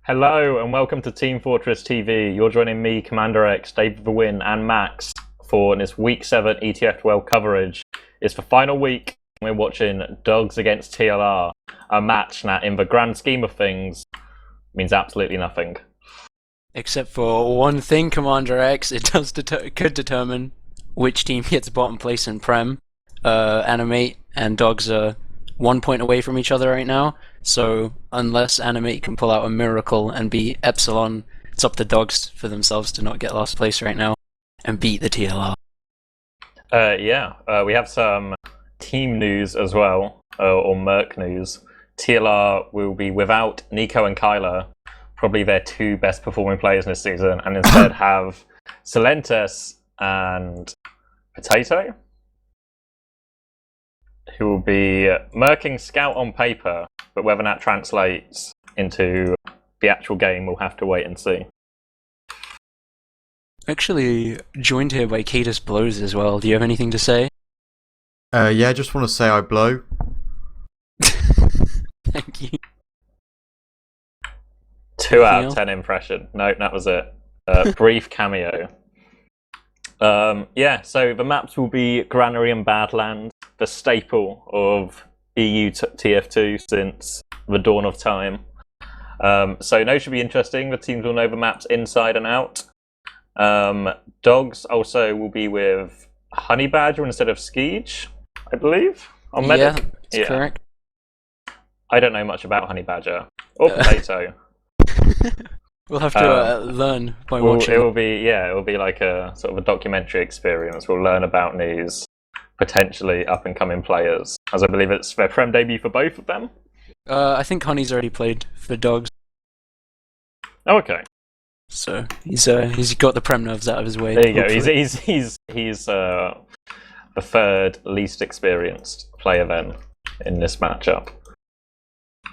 Hello and welcome to Team Fortress TV. You're joining me, CommanderX, DavidTheWin, and Max for this Week 7 ETF2L coverage. It's the final week. We're watching Dogs against TLR, a match that, in the grand scheme of things, means absolutely nothing. Except for one thing, CommanderX, it does could determine which team gets bottom place in Prem. Animate and Dogs are 1 point away from each other right now, so unless Animate can pull out a miracle and beat Epsilon, it's up to Dogs for themselves to not get last place right now and beat the TLR. We have some team news as well, or Merc news. TLR will be without Nico and Kyler, probably their two best performing players this season, and instead have Silentes and Potato, who will be Merking Scout on paper, but whether that translates into the actual game, we'll have to wait and see. Actually, joined here by Cadus Blows as well. Do you have anything to say? Yeah, I just want to say I blow. Thank you. 2 out of 10 impression. No, that was it. Brief cameo. So the maps will be Granary and Badlands, the staple of EU TF2 since the dawn of time. So no, should be interesting. The teams will know the maps inside and out. Dogs also will be with Honey Badger instead of Skeege, I believe. On Medic. Yeah, that's correct. I don't know much about Honey Badger or Potato. We'll have to learn by watching. It will be like a sort of a documentary experience. We'll learn about these potentially up and coming players, as I believe it's their Prem debut for both of them. I think Honey's already played for Dogs. Oh, okay. So he's got the Prem nerves out of his way. There you hopefully. go. He's the third least experienced player then in this matchup.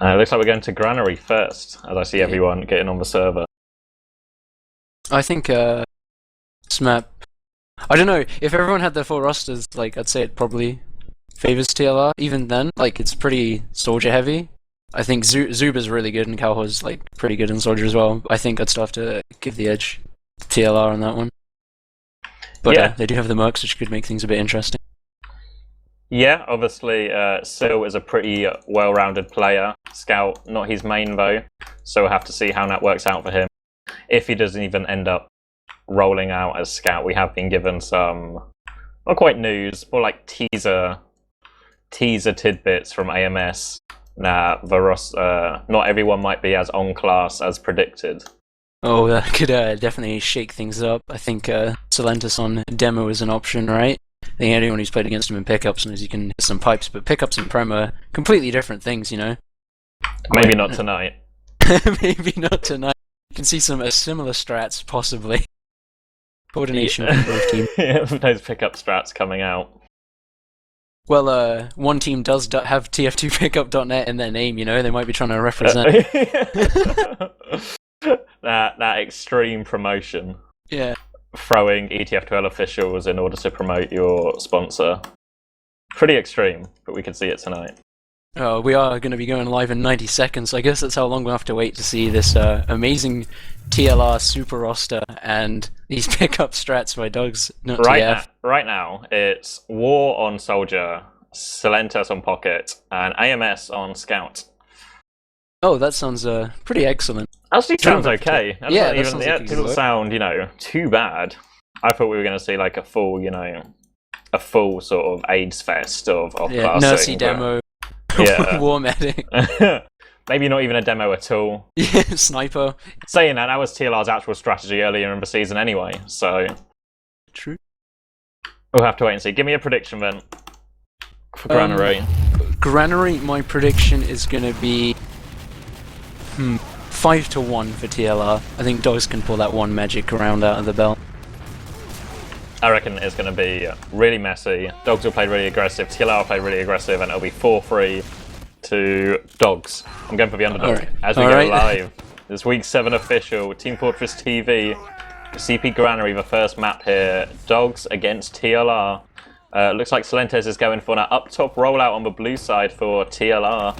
It looks like we're going to Granary first, as I see everyone getting on the server. I think Smap. I don't know, if everyone had their full rosters, like, I'd say it probably favors TLR. Even then, like, it's pretty soldier heavy. I think Zuba's really good and Calho's like pretty good in soldier as well. I think I'd still have to give the edge to TLR on that one. But they do have the mercs, which could make things a bit interesting. Yeah, obviously, Sil is a pretty well-rounded player. Scout, not his main though, so we'll have to see how that works out for him. If he doesn't even end up rolling out as Scout, we have been given some, not quite news, more like teaser tidbits from AMS. Not everyone might be as on class as predicted. Oh, that could definitely shake things up. I think Silentes on demo is an option, right? I think anyone who's played against him in pickups knows you can hit some pipes, but pickups and Prem are completely different things, you know? Maybe not tonight. Maybe not tonight. You can see some similar strats, possibly. Coordination from both teams. Yeah, those pickup strats coming out. Well, one team does have TF2pickup.net in their name, you know? They might be trying to represent. that extreme promotion. Yeah. Throwing ETF2L officials in order to promote your sponsor. Pretty extreme, but we could see it tonight. Oh, we are going to be going live in 90 seconds, so I guess that's how long we'll have to wait to see this amazing TLR super roster and these pickup strats by Dogs, not TF. Right now, it's War on Soldier, Silentes on Pocket, and AMS on Scout. Oh, that sounds pretty excellent. Actually, sounds okay. It doesn't sound, too bad. I thought we were going to see like a full sort of AIDS fest of classing. Nursey demo. Yeah. War medic. Maybe not even a demo at all. Yeah, sniper. Saying that was TLR's actual strategy earlier in the season anyway, so... True. We'll have to wait and see. Give me a prediction then for Granary. Granary, my prediction is going to be 5-1 for TLR. I think Dogs can pull that one magic round out of the belt. I reckon it's going to be really messy. Dogs will play really aggressive, TLR will play really aggressive, and it'll be 4-3 to Dogs. I'm going for the underdog as we go live. This Week 7 official, Team Fortress TV, CP Granary, the first map here. Dogs against TLR. Looks like Silentes is going for an up top rollout on the blue side for TLR.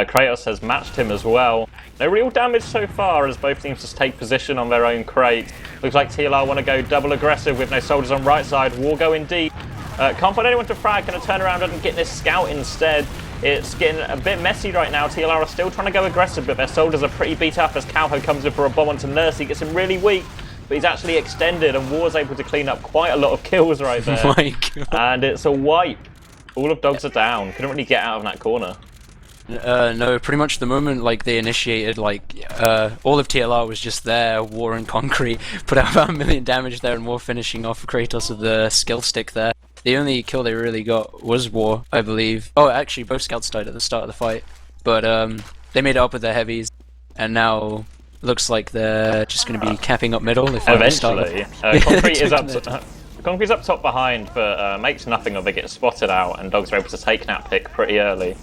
Kratos has matched him as well. No real damage so far as both teams just take position on their own crate. Looks like TLR want to go double aggressive with no soldiers on right side. War going deep. Can't find anyone to frag. Going to turn around and get this scout instead. It's getting a bit messy right now. TLR are still trying to go aggressive, but their soldiers are pretty beat up as Calho comes in for a bomb onto Nursey. Gets him really weak, but he's actually extended, and War's able to clean up quite a lot of kills right there. Oh my God. And it's a wipe. All of Dogs are down. Couldn't really get out of that corner. No, pretty much the moment like they initiated, like all of TLR was just there. War and Concrete put out about 1 million damage there, and War finishing off Kratos with the skill stick there. The only kill they really got was War, I believe. Oh, actually, both scouts died at the start of the fight, but they made it up with their heavies, and now looks like they're just going to be capping up middle. If eventually, Concrete is up. Concrete's up top behind, but makes nothing of it. Gets spotted out, and Dogs are able to take that pick pretty early.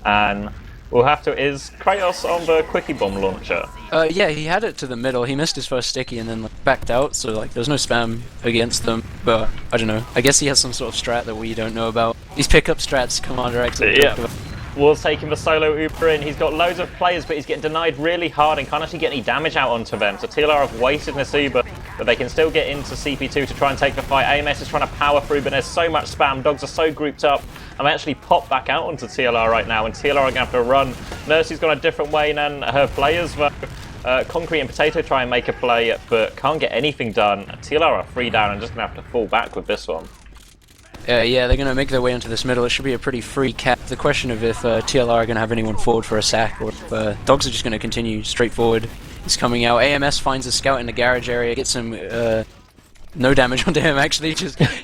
And we'll have to... Is Kratos on the quickie bomb launcher? Yeah, he had it to the middle. He missed his first sticky and then like, backed out, so like there's no spam against them. But I don't know. I guess he has some sort of strat that we don't know about. These pickup strats, CommanderX. Yeah. War's taking the solo Uber in. He's got loads of players, but he's getting denied really hard and can't actually get any damage out onto them. So TLR have wasted this Uber, but they can still get into CP2 to try and take the fight. AMS is trying to power through, but there's so much spam. Dogs are so grouped up. I'm actually popped back out onto TLR right now, and TLR are going to have to run. Nursey's gone a different way than her players, though. Concrete and Potato try and make a play, but can't get anything done. TLR are 3 down and just going to have to fall back with this one. Yeah, they're going to make their way into this middle. It should be a pretty free cap. The question of if TLR are going to have anyone forward for a sack, or if Dogs are just going to continue straight forward. He's coming out. AMS finds a scout in the garage area, gets him no damage onto him actually.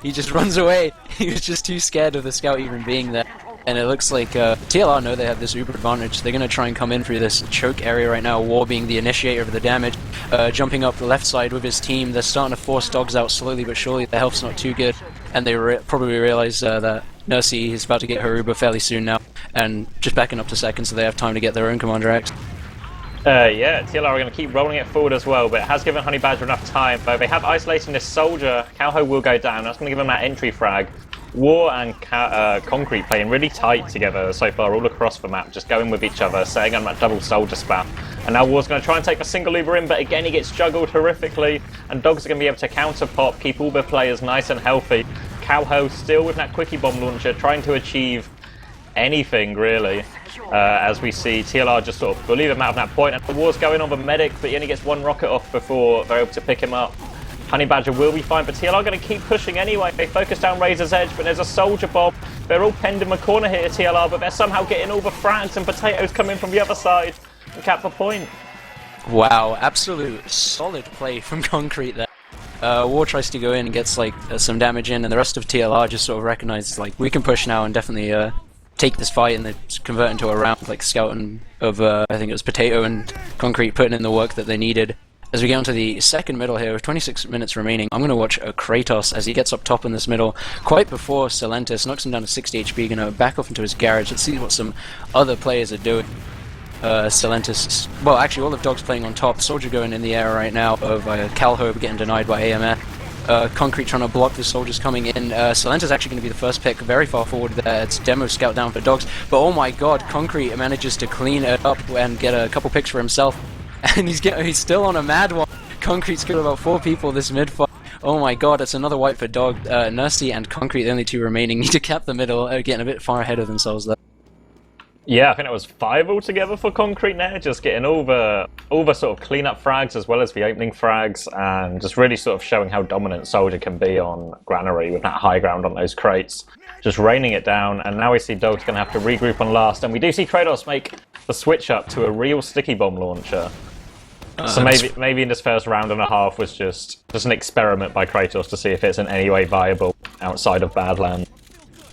He just runs away. He was just too scared of the scout even being there. And it looks like TLR know they have this uber advantage. They're going to try and come in through this choke area right now. War being the initiator of the damage, jumping up the left side with his team. They're starting to force Dogs out slowly but surely. Their health's not too good, and they probably realize that Nursey is about to get her uber fairly soon now, and just backing up to second so they have time to get their own CommanderX. Yeah, TLR are going to keep rolling it forward as well, but it has given Honey Badger enough time. But they have isolating this soldier. Calho will go down. That's going to give him that entry frag. War and Concrete playing really tight together so far, all across the map, just going with each other, setting on that double soldier spam. And now War's going to try and take a single Uber in, but again he gets juggled horrifically, and Dogs are going to be able to counter pop, keep all the players nice and healthy. Calho still with that quickie bomb launcher, trying to achieve anything really, as we see TLR just sort of bully them out of that point, and the War's going on the medic, but he only gets one rocket off before they're able to pick him up. Honey Badger will be fine, but TLR are going to keep pushing anyway. They focus down Razor's Edge, but there's a soldier bomb. They're all penned in the corner here, TLR, but they're somehow getting all the frags, and Potatoes coming from the other side and cap the point. Wow, absolute solid play from Concrete there. War tries to go in and gets like some damage in, and the rest of TLR just sort of recognizes like we can push now and definitely take this fight, and they convert into a round like scouting of I think it was Potato and Concrete putting in the work that they needed. As we get onto the second middle here, with 26 minutes remaining, I'm going to watch Kratos as he gets up top in this middle, quite before Silentis knocks him down to 60 HP, going to back off into his garage. Let's see what some other players are doing. Silentis, well actually all of Dogs playing on top, Soldier going in the air right now, of Calho getting denied by AMF. Concrete trying to block the soldiers coming in. Silentis actually going to be the first pick, very far forward there. It's demo scout down for Dogs, but oh my god, Concrete manages to clean it up and get a couple picks for himself. And he's still on a mad one. Concrete's killed about 4 people this mid-fight. Oh my god, it's another wipe for Dog. Nursey and Concrete, the only 2 remaining, need to cap the middle, getting a bit far ahead of themselves there. Yeah, I think it was 5 altogether for Concrete now, just getting all the sort of clean-up frags as well as the opening frags, and just really sort of showing how dominant Soldier can be on Granary with that high ground on those crates. Just raining it down, and now we see Dog's going to have to regroup on last, and we do see Kratos make the switch up to a real sticky bomb launcher. So maybe in this first round and a half was just an experiment by Kratos to see if it's in any way viable outside of Badland.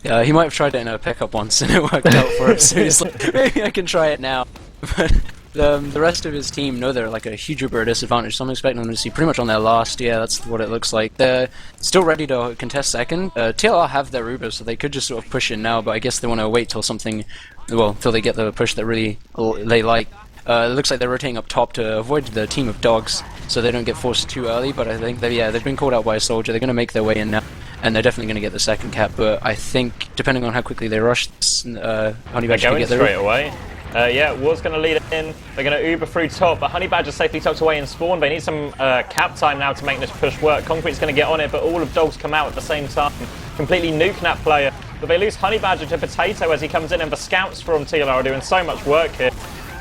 Yeah, he might have tried it in a pickup once and it worked out for him, so he's like, maybe I can try it now. But the rest of his team know they're like a huge Uber disadvantage, so I'm expecting them to see pretty much on their last. Yeah, that's what it looks like. They're still ready to contest second. TLR have their Uber, so they could just sort of push in now, but I guess they want to wait till till they get the push that really they like. It looks like they're rotating up top to avoid the team of Dogs, so they don't get forced too early, but I think they've been called out by a soldier. They're going to make their way in now, and they're definitely going to get the second cap, but I think, depending on how quickly they rush this, Honey Badger can get there. Straight away. Yeah, War's going to lead it in. They're going to Uber through top, but Honey Badger's safely tucked away in spawn. They need some cap time now to make this push work. Concrete's going to get on it, but all of Dogs come out at the same time. Completely nuking that player. But they lose Honey Badger to Potato as he comes in, and the scouts from TLR are doing so much work here.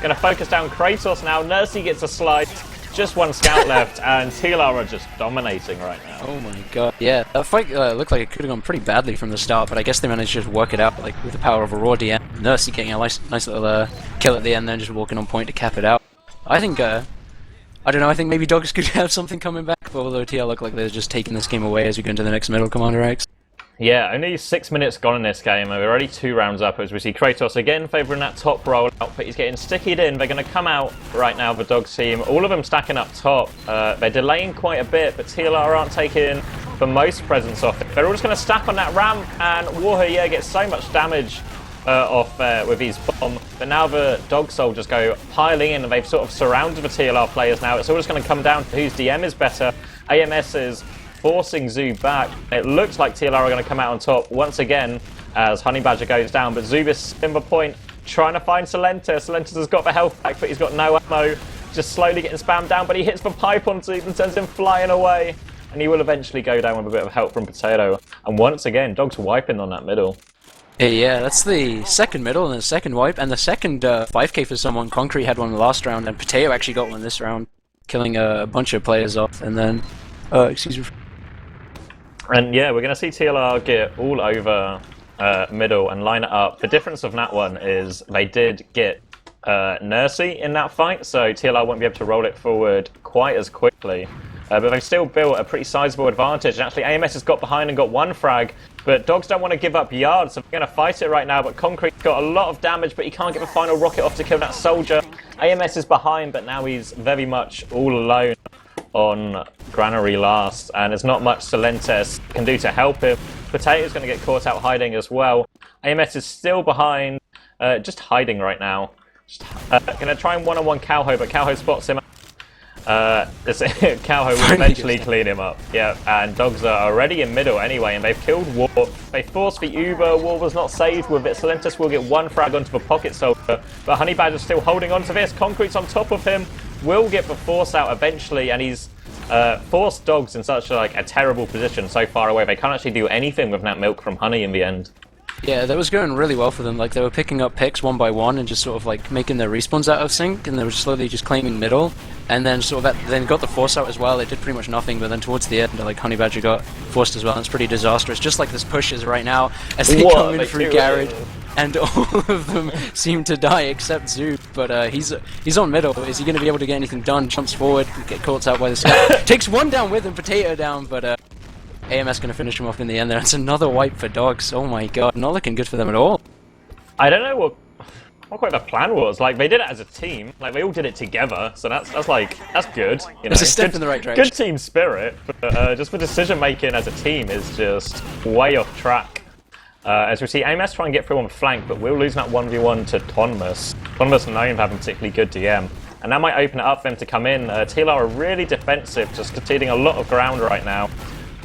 Going to focus down Kratos now. Nursey gets a slide. Just one scout left, and TLR are just dominating right now. Oh my god. Yeah, that fight looked like it could have gone pretty badly from the start, but I guess they managed to just work it out like with the power of a raw DM. Nursey getting a nice little kill at the end, then just walking on point to cap it out. I think, I don't know, I think maybe Dogs could have something coming back, but although TL look like they're just taking this game away as we go into the next middle, CommanderX. Yeah, only 6 minutes gone in this game, and we're already 2 rounds up as we see Kratos again favouring that top rollout, but he's getting stickied in. They're going to come out right now, the Dogs team, all of them stacking up top. They're delaying quite a bit, but TLR aren't taking the most presence off it. They're all just going to stack on that ramp, and Warrior gets so much damage off with his bomb, but now the Dog soldiers go piling in, and they've sort of surrounded the TLR players now. It's all just going to come down to whose DM is better. AMS is forcing Zoob back. It looks like TLR are going to come out on top once again as Honey Badger goes down, but Zoob is in the point, trying to find Silentus. Silentus has got the health back, but he's got no ammo, just slowly getting spammed down, but he hits the pipe on Zoob and sends him flying away, and he will eventually go down with a bit of help from Potato. And once again, Dogs wiping on that middle. Yeah, that's the second middle and the second wipe, and the second 5k for someone. Concrete had one in the last round, and Potato actually got one this round, killing a bunch of players off, and then, excuse me. And yeah, we're going to see TLR get all over middle and line it up. The difference of that one is they did get Nursey in that fight, so TLR won't be able to roll it forward quite as quickly. But they've still built a pretty sizable advantage. And actually, AMS has got behind and got one frag, but Dogs don't want to give up yards, so they're going to fight it right now. But Concrete's got a lot of damage, but he can't get the final rocket off to kill that soldier. AMS is behind, but now he's very much all alone on Granary last, and there's not much Silentes can do to help him. Potato's going to get caught out hiding as well. AMS is still behind, just hiding right now. Going to try and one-on-one Cowho, but Cowho spots him. Cowho will eventually clean him up. Yeah, and Dogs are already in middle anyway, and they've killed War. They forced the Uber. War was not saved with it. Silentus will get one frag onto the pocket soldier, but Honey Badger's still holding on to this. Concrete's on top of him. Will get the force out eventually, and he's forced Dogs in such a terrible position so far away. They can't actually do anything with that milk from Honey in the end. Yeah, that was going really well for them. Like, they were picking up picks one by one and just sort of like making their respawns out of sync, and they were slowly just claiming middle, and then sort of then got the force out as well. It did pretty much nothing, but then towards the end, like, Honey Badger got forced as well, and it's pretty disastrous. Just like this push is right now as they come in through garage, and all of them seem to die except Zoob, but he's on middle. Is he going to be able to get anything done? Jumps forward, get caught out by the scout, takes one down with him, Potato down, but AMS going to finish him off in the end there. It's another wipe for Dogs. Oh my god, not looking good for them at all. I don't know what quite the plan was. Like, they did it as a team. Like, they all did it together, so that's good. You know? It's a step in the right direction. Good team spirit, but just the decision making as a team is just way off track. As we see, AMS try and get through on flank, but we'll lose that 1v1 to Tonmus. Tonmus known for having particularly good DM. And that might open it up for them to come in. TLR are really defensive, just conceding a lot of ground right now.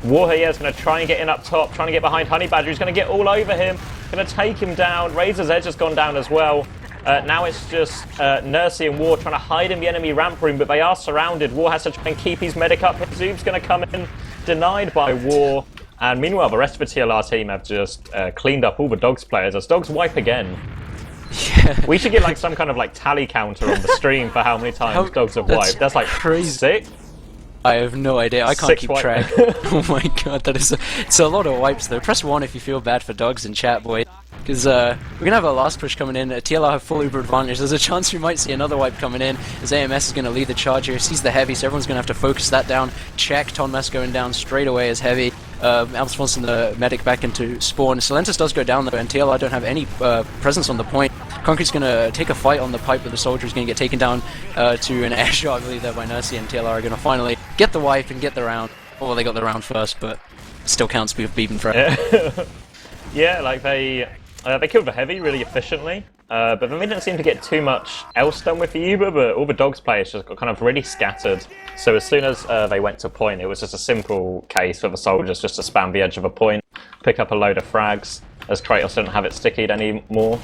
Warrior is going to try and get in up top, trying to get behind Honey Badger. He's going to get all over him, going to take him down. Razor's Edge has gone down as well. Now it's just Nursey and War trying to hide in the enemy ramp room, but they are surrounded. War has to try and keep his medic up. Zoob's going to come in, denied by War. And meanwhile, the rest of the TLR team have just cleaned up all the Dogs players as Dogs wipe again. Yeah. We should get like some kind of like tally counter on the stream for how many times Dogs have wiped. That's like crazy. 6? I have no idea. I can't keep track. Oh my god, it's a lot of wipes though. Press 1 if you feel bad for Dogs in chat, boys. Because we're going to have a last push coming in. TLR have full Uber advantage. There's a chance we might see another wipe coming in, as AMS is going to lead the charge here. Sees the heavy, so everyone's going to have to focus that down. Check Tonmas going down straight away as heavy. Alps wants the medic back into spawn. Silentus does go down though, and TLR don't have any presence on the point. Concrete's going to take a fight on the pipe, but the soldier is going to get taken down to an air shot, I believe, there by Nursey, and TLR are going to finally get the wipe and get the round. Well, they got the round first, but still counts with beaten threat. Yeah, like they killed the heavy really efficiently, but then they didn't seem to get too much else done with the Uber, but all the Dogs players just got kind of really scattered. So as soon as they went to point, it was just a simple case for the soldiers just to spam the edge of a point, pick up a load of frags, as Kratos didn't have it stickied anymore.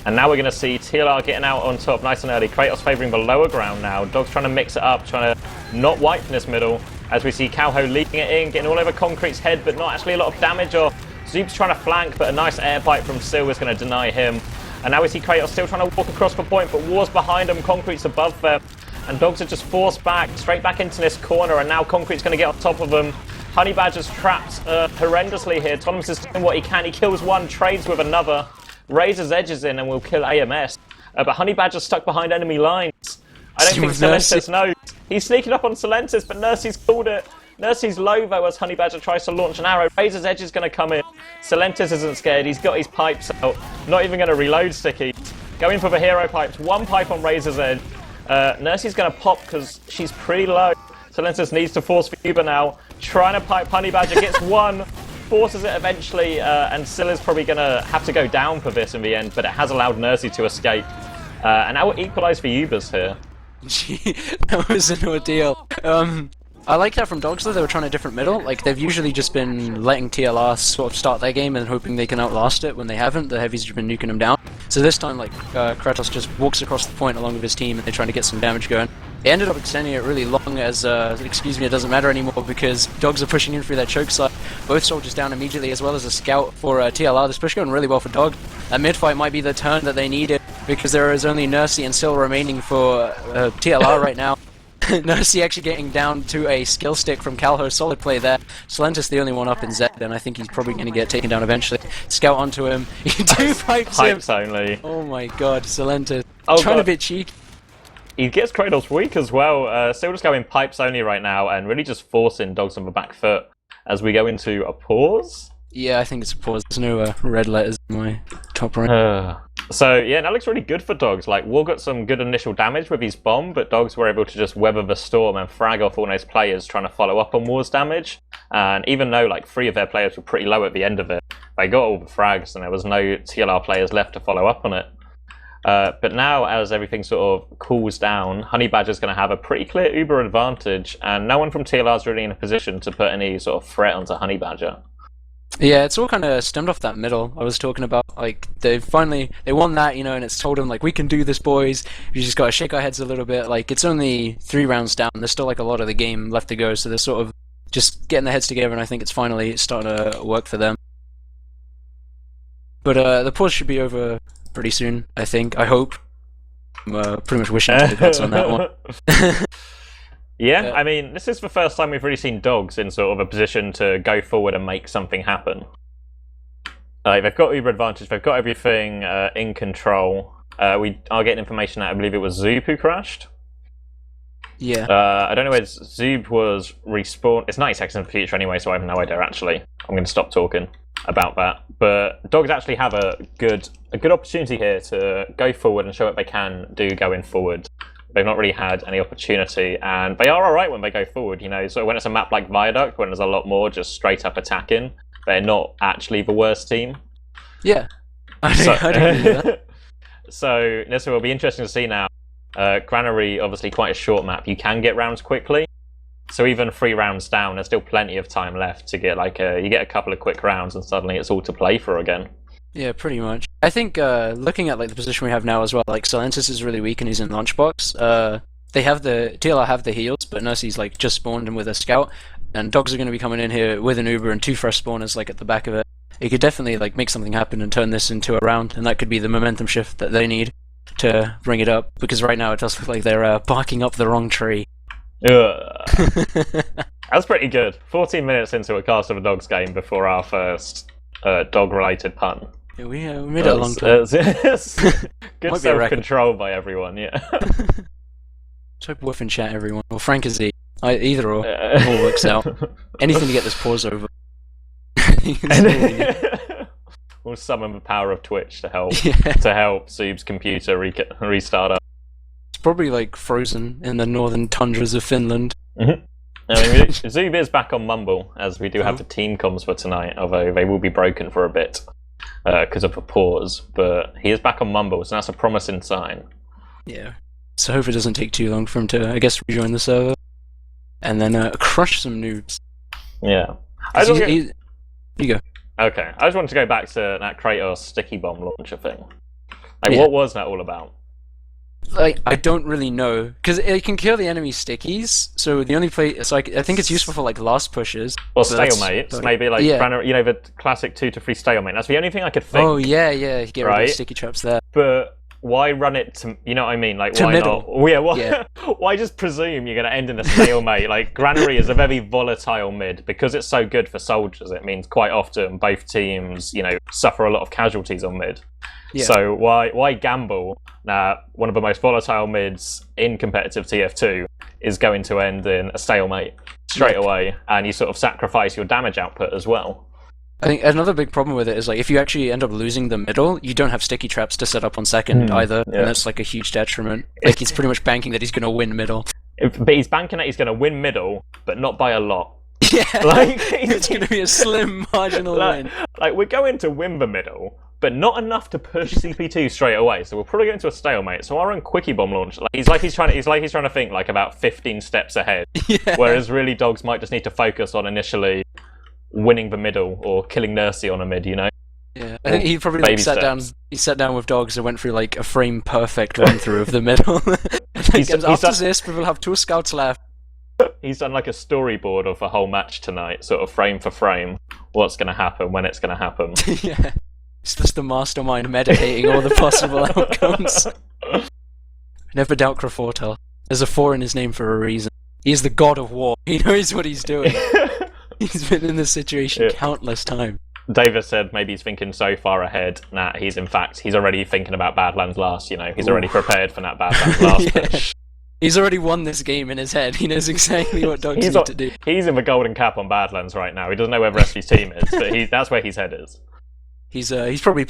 And now we're going to see TLR getting out on top nice and early. Kratos favouring the lower ground now. Dog's trying to mix it up, trying to not wipe from this middle. As we see Calho leading it in, getting all over Concrete's head, but not actually a lot of damage off. Zoob's trying to flank, but a nice air bite from Sil is going to deny him. And now we see Kratos still trying to walk across the point, but War's behind him, Concrete's above them. And Dogs are just forced back, straight back into this corner, and now Concrete's going to get on top of them. Honey Badger's trapped horrendously here. Thomas is doing what he can. He kills one, trades with another. Razor's edges in and will kill AMS. But Honey Badger's stuck behind enemy lines. I don't think Silentis knows. He's sneaking up on Silentis, but Nursey's called it. Nursey's low though as Honey Badger tries to launch an arrow. Razor's edge is going to come in. Silentis isn't scared. He's got his pipes out. Not even going to reload Sticky. Going for the hero pipes. One pipe on Razor's edge. Nursey's going to pop because she's pretty low. Silentis needs to force for Uber now. Trying to pipe Honey Badger. Gets one. Forces it eventually, and Scylla's probably going to have to go down for this in the end, but it has allowed Nursey to escape. And now we're equalised for Ubers here. That was an ordeal. I like that from Dogs though, they were trying a different middle. Like, they've usually just been letting TLR sort of start their game and hoping they can outlast it. When they haven't, the heavies have been nuking them down. So this time, like, Kratos just walks across the point along with his team and they're trying to get some damage going. They ended up extending it really long as, excuse me, it doesn't matter anymore because Dogs are pushing in through that choke side. Both soldiers down immediately as well as a scout for TLR. This push going really well for Dog. That mid-fight might be the turn that they needed because there is only Nursey and Sil remaining for TLR right now. Nursey actually getting down to a skill stick from Calho. Solid play there. Silentis the only one up in Z, and I think he's probably going to get taken down eventually. Scout onto him. He two pipes him. Pipes only. Oh my god, Silentis. Oh trying god. a bit cheeky. He gets Kratos weak as well. Still just going pipes only right now and really just forcing Dogs on the back foot as we go into a pause. Yeah, I think it's a pause. There's no red letters in my top right. So yeah, that looks really good for Dogs. Like, War got some good initial damage with his bomb, but Dogs were able to just weather the storm and frag off all those players trying to follow up on War's damage. And even though like 3 of their players were pretty low at the end of it, they got all the frags and there was no TLR players left to follow up on it. But now, as everything sort of cools down, Honey Badger's going to have a pretty clear Uber advantage, and no one from TLR is really in a position to put any sort of threat onto Honey Badger. Yeah, it's all kind of stemmed off that middle I was talking about. Like, they won that, you know, and it's told them, like, we can do this, boys. We just got to shake our heads a little bit. Like, it's only 3 rounds down. There's still, like, a lot of the game left to go, so they're sort of just getting their heads together, and I think it's finally starting to work for them. But the pause should be over pretty soon, I think. I hope. I'm pretty much wishing to the gods on that one. Yeah, I mean, this is the first time we've really seen Dogs in sort of a position to go forward and make something happen. They've got Uber advantage, they've got everything in control. We are getting information that I believe it was Zoob who crashed. Yeah. I don't know where Zoob was respawned. It's 90 seconds in the future anyway, so I have no idea actually. I'm going to stop talking about that. But Dogs actually have a good opportunity here to go forward and show what they can do going forward. They've not really had any opportunity, and they are alright when they go forward, you know. So when it's a map like Viaduct, when there's a lot more just straight up attacking, they're not actually the worst team. Yeah. I don't do that. So this will be interesting to see now. Granary, obviously quite a short map. You can get rounds quickly. So even 3 rounds down, there's still plenty of time left to get like you get a couple of quick rounds and suddenly it's all to play for again. Yeah, pretty much. I think looking at like the position we have now as well, like Silentis is really weak and he's in Lunchbox. They have TLR have the heals, but Nursey's like just spawned him with a scout, and Dogs are going to be coming in here with an Uber and 2 fresh spawners like at the back of it. It could definitely like make something happen and turn this into a round, and that could be the momentum shift that they need to bring it up. Because right now it does look like they're barking up the wrong tree. That's pretty good. 14 minutes into a Cast of a Dogs game before our first dog-related pun. Yeah, we made it a long time. Good self-control by everyone, yeah. Let's hope Wolf in chat, everyone. Or Frank is either or. It all works out. Anything to get this pause over. We'll summon the power of Twitch to help Zoob's computer restart up. It's probably like frozen in the northern tundras of Finland. Mm-hmm. I mean, Zoob is back on Mumble, as we do have the team comms for tonight, although they will be broken for a bit because of a pause. But he is back on Mumble, so that's a promising sign. Yeah. So hope it doesn't take too long for him to, I guess, rejoin the server. And then crush some noobs. Yeah. You go. Okay, I just wanted to go back to that Kratos sticky bomb launcher thing. Like, Yeah. what was that all about? Like, I don't really know, because it can kill the enemy stickies. So the only play, it's like I think it's useful for like last pushes. Or but that's stalemates, about it. maybe like Yeah. the classic 2 to 3 stalemate. That's the only thing I could think. Oh yeah, get rid of Right? the sticky traps there. But why run it to, you know what I mean? Like, To why middle. not? Oh, yeah, why, Yeah. why just presume you're going to end in a stalemate? Like, Granary is a very volatile mid. Because it's so good for soldiers, it means quite often both teams, suffer a lot of casualties on mid. Yeah. So why gamble? Now, one of the most volatile mids in competitive TF2 is going to end in a stalemate straight away, and you sort of sacrifice your damage output as well. I think another big problem with it is like if you actually end up losing the middle, you don't have sticky traps to set up on second either, yeah. and that's like a huge detriment. Like he's pretty much banking that he's going to win middle. But he's banking that he's going to win middle, but not by a lot. Yeah, Like, it's going to be a slim marginal win. Like, we're going to win the middle, but not enough to push CP2 straight away. So we'll probably get into a stalemate. So our own quickie bomb launch, he's trying to think like about 15 steps ahead. Yeah. Whereas really dogs might just need to focus on initially winning the middle or killing Nursey on a mid. Yeah, I think he probably Baby sat down. steps. He sat down with dogs and went through like a frame perfect run through of the middle. After this, we will have 2 scouts left. He's done like a storyboard of the whole match tonight, sort of frame for frame. What's going to happen, when it's going to happen. Yeah, it's just the mastermind meditating all the possible outcomes. Never doubt Crafortel. There's a 4 in his name for a reason. He's the god of war. He knows what he's doing. He's been in this situation countless times. David said maybe he's thinking so far ahead. Nah, he's already thinking about Badlands last, He's already prepared for that Badlands last push. He's already won this game in his head. He knows exactly what dogs need to do. He's in the golden cap on Badlands right now. He doesn't know where the rest of his team is, but that's where his head is. He's probably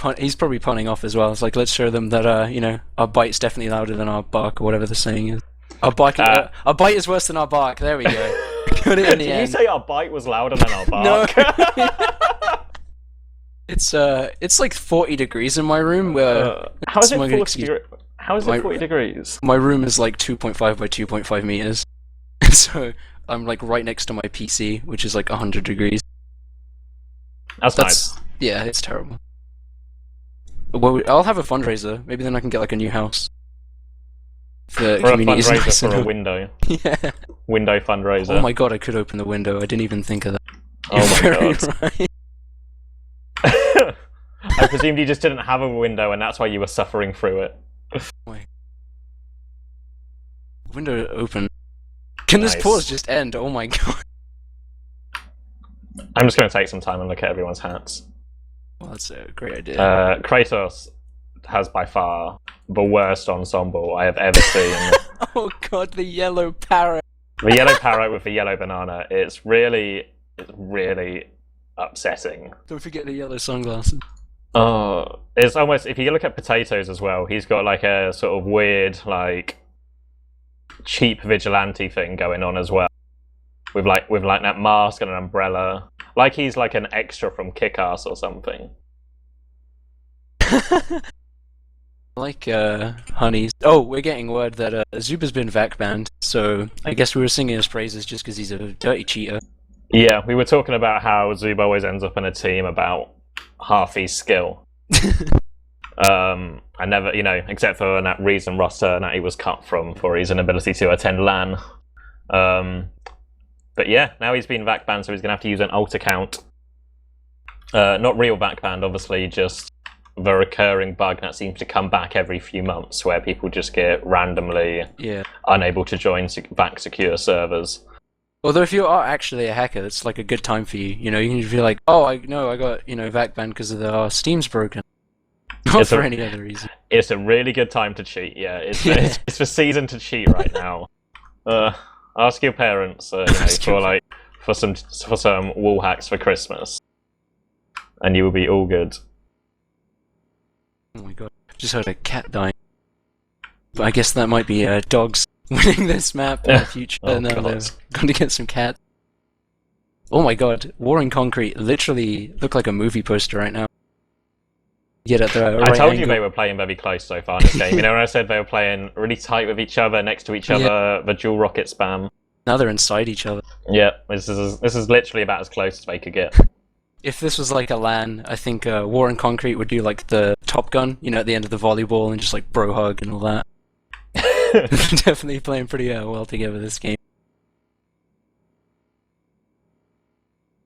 punning off as well. It's like, let's show them that our bite's definitely louder than our bark or whatever the saying is. Our bite is worse than our bark. There we go. Got it in the end. Did you say our bite was louder than our bark? No. It's like 40 degrees in my room. Where how is it 40 degrees? My room is like 2.5 by 2.5 meters. So I'm like right next to my PC, which is like 100 degrees. That's nice. Yeah, it's terrible. Well, I'll have a fundraiser. Maybe then I can get like a new house. The community's nice for a window. Yeah. Window fundraiser. Oh my god, I could open the window. I didn't even think of that. Oh You're my very god. right. I presumed you just didn't have a window and that's why you were suffering through it. Window open. Can this Nice. pause just end? Oh my god. I'm just going to take some time and look at everyone's hats. Well, that's a great idea. Kratos has by far the worst ensemble I have ever seen. Oh god, the yellow parrot. The yellow parrot with the yellow banana. It's really upsetting. Don't forget the yellow sunglasses. Oh, it's almost, if you look at Potatoes as well, he's got like a sort of weird, like, cheap vigilante thing going on as well. With like that mask and an umbrella. Like he's like an extra from Kick-Ass or something. Like honeys. Oh, we're getting word that Zuba's been vac banned, so I guess we were singing his praises just because he's a dirty cheater. Yeah, we were talking about how Zuba always ends up in a team about half his skill. I never, except for that reason roster that he was cut from for his inability to attend LAN. But yeah, now he's been vac banned, so he's going to have to use an alt account. Not real vac banned, obviously, just the recurring bug that seems to come back every few months, where people just get randomly unable to join vac secure servers. Although if you are actually a hacker, it's like a good time for you. You can just be like, oh, I got vac banned because of Steam's broken. Not for any other reason. It's a really good time to cheat. Yeah, it's the season to cheat right now. Ask your parents, for some wall hacks for Christmas, and you will be all good. Oh my god! Just heard a cat dying. But I guess that might be dogs winning this map in the future. Oh, and they're God. going to get some cats. Oh my god! War in Concrete literally look like a movie poster right now. Get at the right I told angle. you they were playing very close so far in this game. When I said they were playing really tight with each other, next to each other, the dual rocket spam. Now they're inside each other. Yeah, this is literally about as close as they could get. If this was like a LAN, I think War and Concrete would do like the Top Gun, you know, at the end of the volleyball and just like bro hug and all that. Definitely playing pretty well together this game.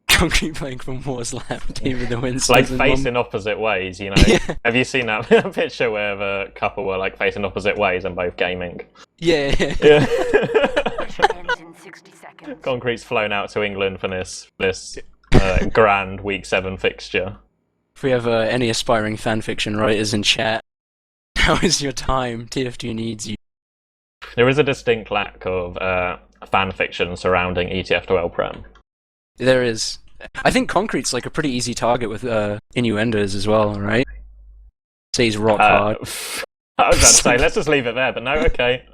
Concrete playing from War's lap, DavidTheWin. Like facing opposite ways, you know? Yeah. Have you seen that picture where the couple were like facing opposite ways and both gaming? Yeah. Yeah. Ends in 60 seconds. Concrete's flown out to England for this grand Week 7 fixture. If we have any aspiring fanfiction writers in chat, now is your time. TF2 needs you. There is a distinct lack of fanfiction surrounding ETF2L Prem. There is. I think Concrete's like a pretty easy target with innuendos as well, right? Say he's rock hard. I was about to say, let's just leave it there, but no, okay.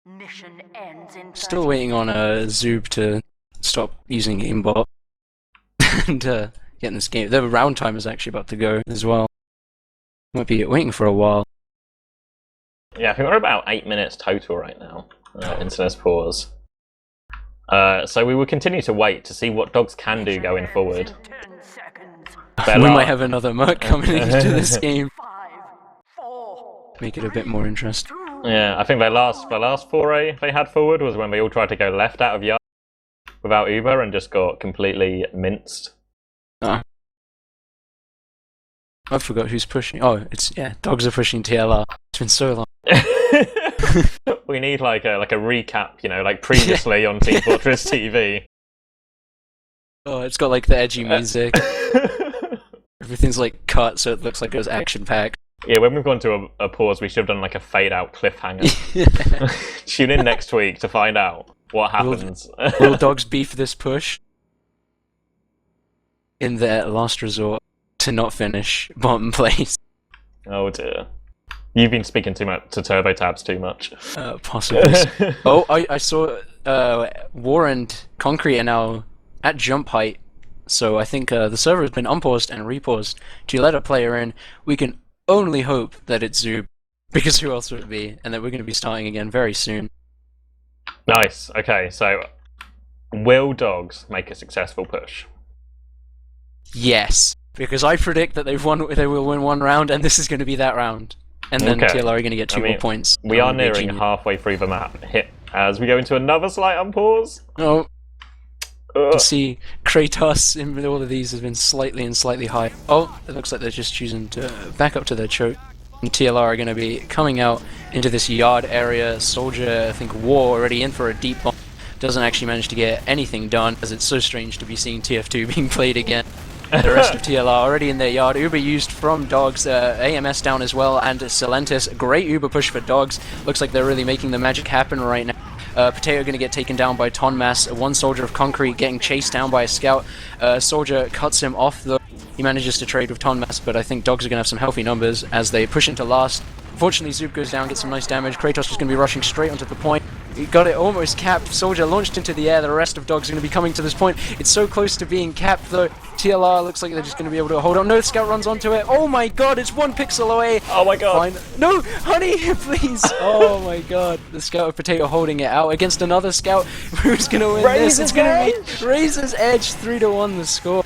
Mission ends in 30 Still waiting on Zoob to stop using aimbot and getting this game. The round time is actually about to go as well. Might be waiting for a while. Yeah, I think we're about 8 minutes total right now into this pause. So we will continue to wait to see what dogs can do going forward. 10 seconds. We might have another Merc coming into this game. 5, 4, Make it a bit more interesting. Yeah, I think their last foray they had forward was when they all tried to go left out of yard without Uber and just got completely minced. I forgot who's pushing. Oh, dogs are pushing TLR. It's been so long. We need like a recap, you know, like previously on Team Fortress TV. Oh, it's got like the edgy music. Everything's like cut so it looks like it was action packed. Yeah, when we've gone to a pause, we should have done like a fade out cliffhanger. Tune in next week to find out what happens. Will dogs beef this push in their last resort to not finish bottom place? Oh dear. You've been speaking too much to Turbo Tabs too much. Possibly. Oh, I saw War and Concrete are now at jump height, so I think the server has been unpaused and repaused to let a player in. We can only hope that it's Zoob, because who else would it be, and that we're going to be starting again very soon. Nice. Okay, so will dogs make a successful push? Yes, because I predict that they will win one round, and this is going to be that round. And then Okay. TLR are going to get two more points. We are nearing halfway through the map as we go into another slight unpause. Oh, you can see Kratos in all of these has been slightly high. Oh, it looks like they're just choosing to back up to their choke. And TLR are going to be coming out into this yard area. Soldier, I think War already in for a deep bomb. Doesn't actually manage to get anything done, as it's so strange to be seeing TF2 being played again. The rest of TLR already in their yard. Uber used from Dogs, AMS down as well, and Celentis. Great Uber push for Dogs. Looks like they're really making the magic happen right now. Potato going to get taken down by Tonmas. One soldier of Concrete getting chased down by a scout. Soldier cuts him off though. He manages to trade with Tonmas, but I think Dogs are going to have some healthy numbers as they push into last. Fortunately, Zoop goes down, gets some nice damage. Kratos is going to be rushing straight onto the point. He got it almost capped. Soldier launched into the air. The rest of Dogs are going to be coming to this point. It's so close to being capped, though. TLR looks like they're just going to be able to hold on. No, Scout runs onto it. Oh my god, it's 1 pixel away. Oh my god. No, honey, please. Oh my god. The Scout of Potato holding it out against another Scout. Who's going to win this? It's going to be Razor's Edge. 3-1 the score.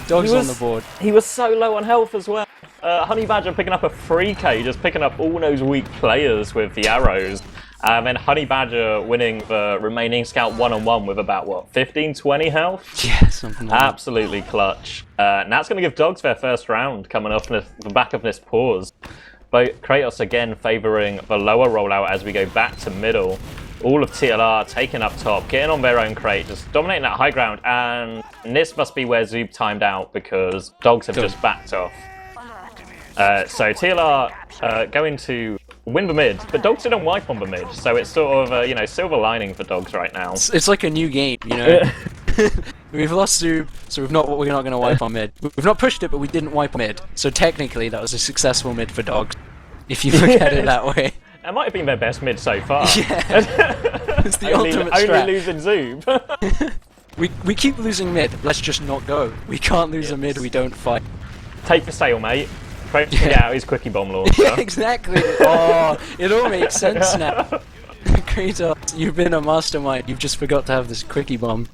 Dogs on the board. He was so low on health as well. Honey Badger picking up a 3k, just picking up all those weak players with the arrows. And Honey Badger winning the remaining Scout one-on-one with about, what, 15, 20 health? Yeah, something like that. Absolutely clutch. Now it's going to give Dogs their first round coming off the back of this pause. But Kratos again favouring the lower rollout as we go back to middle. All of TLR taking up top, getting on their own crate, just dominating that high ground. And this must be where Zoob timed out because Dogs have just backed off. So TLR going to win the mid, but Dogs didn't wipe on the mid, so it's sort of a silver lining for Dogs right now. It's like a new game, you know. We've lost Zoob, so we're not going to wipe on mid. We've not pushed it, but we didn't wipe on mid. So technically, that was a successful mid for Dogs, if you look at it that way. It might have been their best mid so far. Yeah, it's the ultimate strat. Only losing Zoob. we keep losing mid. Let's just not go. We can't lose a mid. We don't fight. Take the stalemate. Get out his quickie bomb launcher. Yeah, exactly. Oh, it all makes sense now. Kratos, you've been a mastermind. You've just forgot to have this quickie bomb.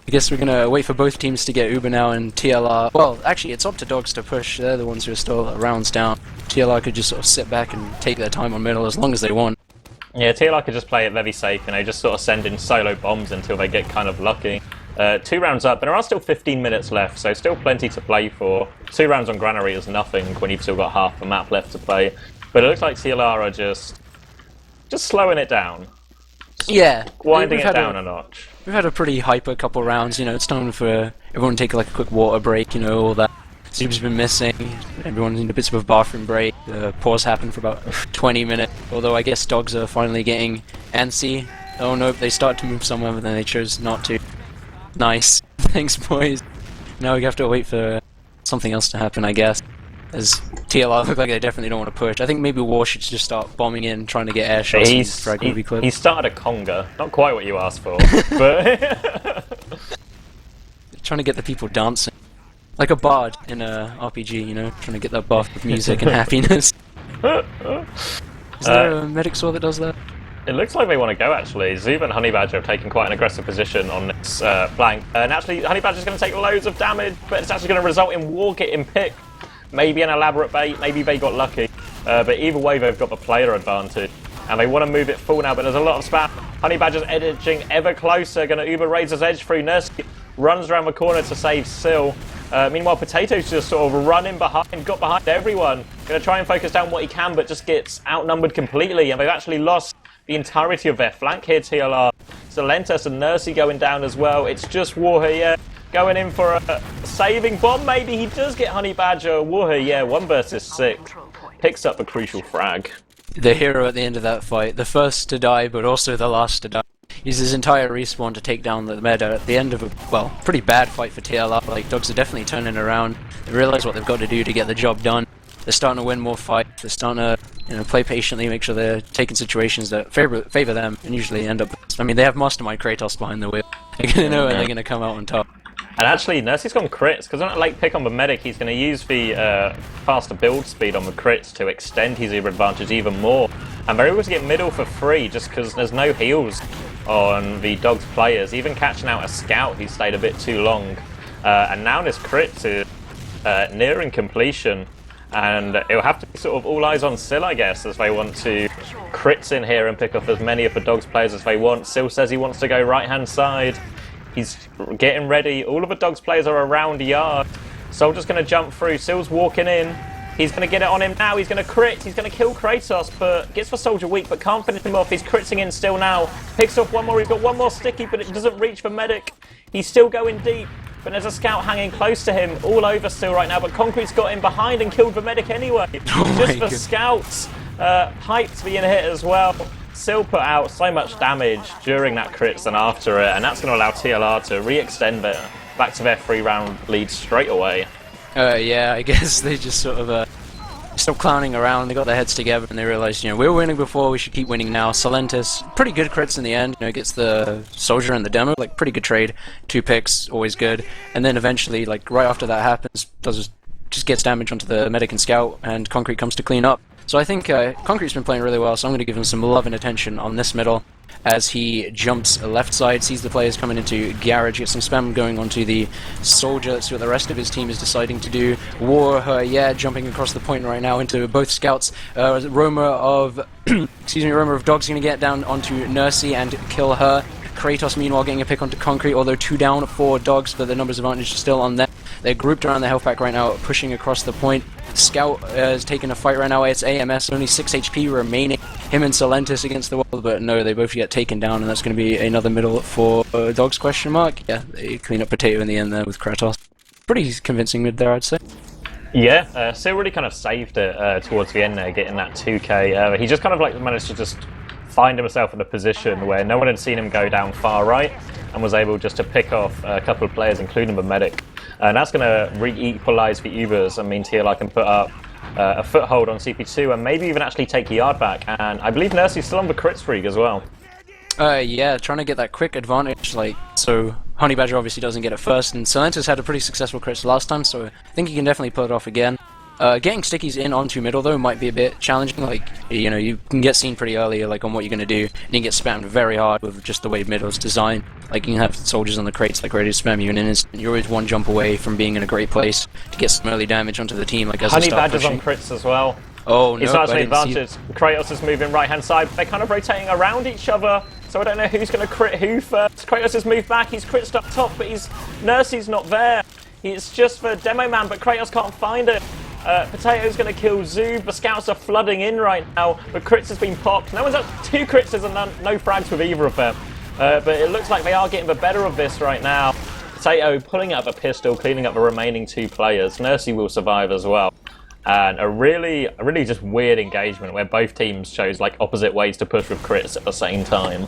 I guess we're gonna wait for both teams to get Uber now and TLR. Well, actually, it's up to Dogs to push. They're the ones who are still rounds down. TLR could just sort of sit back and take their time on middle as long as they want. Yeah, TLR could just play it very safe, just sort of send in solo bombs until they get kind of lucky. 2 rounds up, but there are still 15 minutes left, so still plenty to play for. 2 rounds on Granary is nothing when you've still got half the map left to play. But it looks like TLR are just slowing it down. Yeah. Winding it down a notch. We've had a pretty hyper couple rounds, it's time for everyone to take like a quick water break, all that. Zoom's been missing, everyone's in a bit of a bathroom break, the pause happened for about 20 minutes, although I guess Dogs are finally getting antsy. Oh no, they start to move somewhere, but then they chose not to. Nice. Thanks, boys. Now we have to wait for something else to happen, I guess. As TLR look like they definitely don't want to push. I think maybe War should just start bombing in, trying to get air shots and frag movie clips. He started a conga. Not quite what you asked for, but... trying to get the people dancing. Like a bard in a RPG, trying to get that buff with music and happiness. Is there a medic sword that does that? It looks like they want to go, actually. Zuba and Honey Badger have taken quite an aggressive position on this flank. And actually, Honey Badger's going to take loads of damage, but it's actually going to result in War getting picked. Maybe an elaborate bait, maybe they got lucky. But either way, they've got the player advantage. And they want to move it full now, but there's a lot of spam. Honey Badger's edging ever closer, going to Uber Razor's edge through. Nurse runs around the corner to save Syl. Meanwhile, Potato's just sort of running behind, got behind everyone. Going to try and focus down what he can, but just gets outnumbered completely. And they've actually lost the entirety of their flank here, TLR. Salentus and Nursey going down as well. It's just War here, going in for a saving bomb. Maybe he does get Honey Badger. War here, 1 versus 6. Picks up a crucial frag. The hero at the end of that fight. The first to die, but also the last to die. Uses his entire respawn to take down the meta at the end of a, pretty bad fight for TLR. Like, Dogs are definitely turning around. They realise what they've got to do to get the job done. They're starting to win more fights. They're starting to, play patiently, make sure they're taking situations that favor them, and usually end up. I mean, they have Mastermind Kratos behind the wheel. They're gonna know when they're gonna come out on top. And actually, Nursey's gone crits, because on a late pick on the medic, he's going to use the faster build speed on the crits to extend his advantage even more. And they're able to get middle for free, just because there's no heals on the Dogs players. Even catching out a scout who stayed a bit too long. And now this crit is nearing completion. And it'll have to be sort of all eyes on Syl, I guess, as they want to crits in here and pick off as many of the Dogs players as they want. Syl says he wants to go right-hand side. He's getting ready. All of the Dogs players are around yard. Soldier's going to jump through. Syl's walking in. He's going to get it on him now. He's going to crit. He's going to kill Kratos, but gets the Soldier weak, but can't finish him off. He's critting in still now. Picks off one more. He's got one more sticky, but it doesn't reach the medic. He's still going deep, but there's a scout hanging close to him. All over still right now, but Concrete's got him behind and killed the medic anyway. Just the scouts. Piped being hit as well. Syl put out so much damage during that crits and after it, and that's going to allow TLR to re-extend back to their 3-round lead straight away. Yeah, I guess they just sort of stopped clowning around. They got their heads together and they realized, we were winning before, we should keep winning now. Salentus, pretty good crits in the end. Gets the Soldier and the demo, like pretty good trade. 2 picks, always good. And then eventually, like right after that happens, just gets damage onto the medic and scout, and Concrete comes to clean up. So I think Concrete's been playing really well, so I'm going to give him some love and attention on this middle as he jumps left side, sees the players coming into garage, gets some spam going onto the Soldier. Let's see what the rest of his team is deciding to do. War, jumping across the point right now into both scouts. Roamer of Roamer of Dogs going to get down onto Nursey and kill her. Kratos, meanwhile, getting a pick onto Concrete, although 2 down for Dogs, but the numbers advantage is still on them. They're grouped around the health pack right now, pushing across the point. Scout is taking a fight right now. It's AMS, only 6 HP remaining. Him and Salentus against the wall, but no, they both get taken down, and that's going to be another middle for Dogs, question mark. Yeah, they clean up Potato in the end there with Kratos. Pretty convincing mid there, I'd say. Yeah, Syl really kind of saved it towards the end there, getting that 2k. He just kind of like managed to just find himself in a position where no one had seen him go down far right, and was able just to pick off a couple of players, including the medic. And that's going to re-equalise the Ubers and mean TLR can put up a foothold on CP2 and maybe even actually take the yard back. And I believe Nursey's still on the crit streak as well. Yeah, trying to get that quick advantage, so Honey Badger obviously doesn't get it first, and Salentus had a pretty successful crit last time, so I think he can definitely pull it off again. Getting stickies in onto middle though might be a bit challenging. Like, you know, you can get seen pretty early, like on what you're gonna do, and you can get spammed very hard with just the way middle's designed. Like, you can have soldiers on the crates like ready to spam you in an instant. You're always one jump away from being in a great place to get some early damage onto the team. Like as they Honey start Badger's pushing. on crits as well. Oh He's no! not actually advantage. Kratos is moving right hand side. They're kind of rotating around each other, so I don't know who's going to crit who first. Kratos has moved back. He's critted up top, but Nursey's not there. It's just for Demo Man, but Kratos can't find it. Potato's going to kill Zoob. The scouts are flooding in right now, but crits has been popped. No one's up. 2 crits and no frags with either of them. But it looks like they are getting the better of this right now. Potato pulling up a pistol, cleaning up the remaining 2 players. Nursey will survive as well. And a really just weird engagement where both teams chose like opposite ways to push with crits at the same time.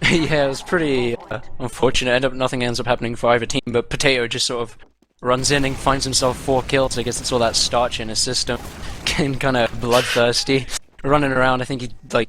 Yeah, it was pretty unfortunate. Nothing ends up happening for either team, but Potato just sort of runs in and finds himself 4 kills. I guess it's all that starch in his system. Getting kind of bloodthirsty. Running around, I think he like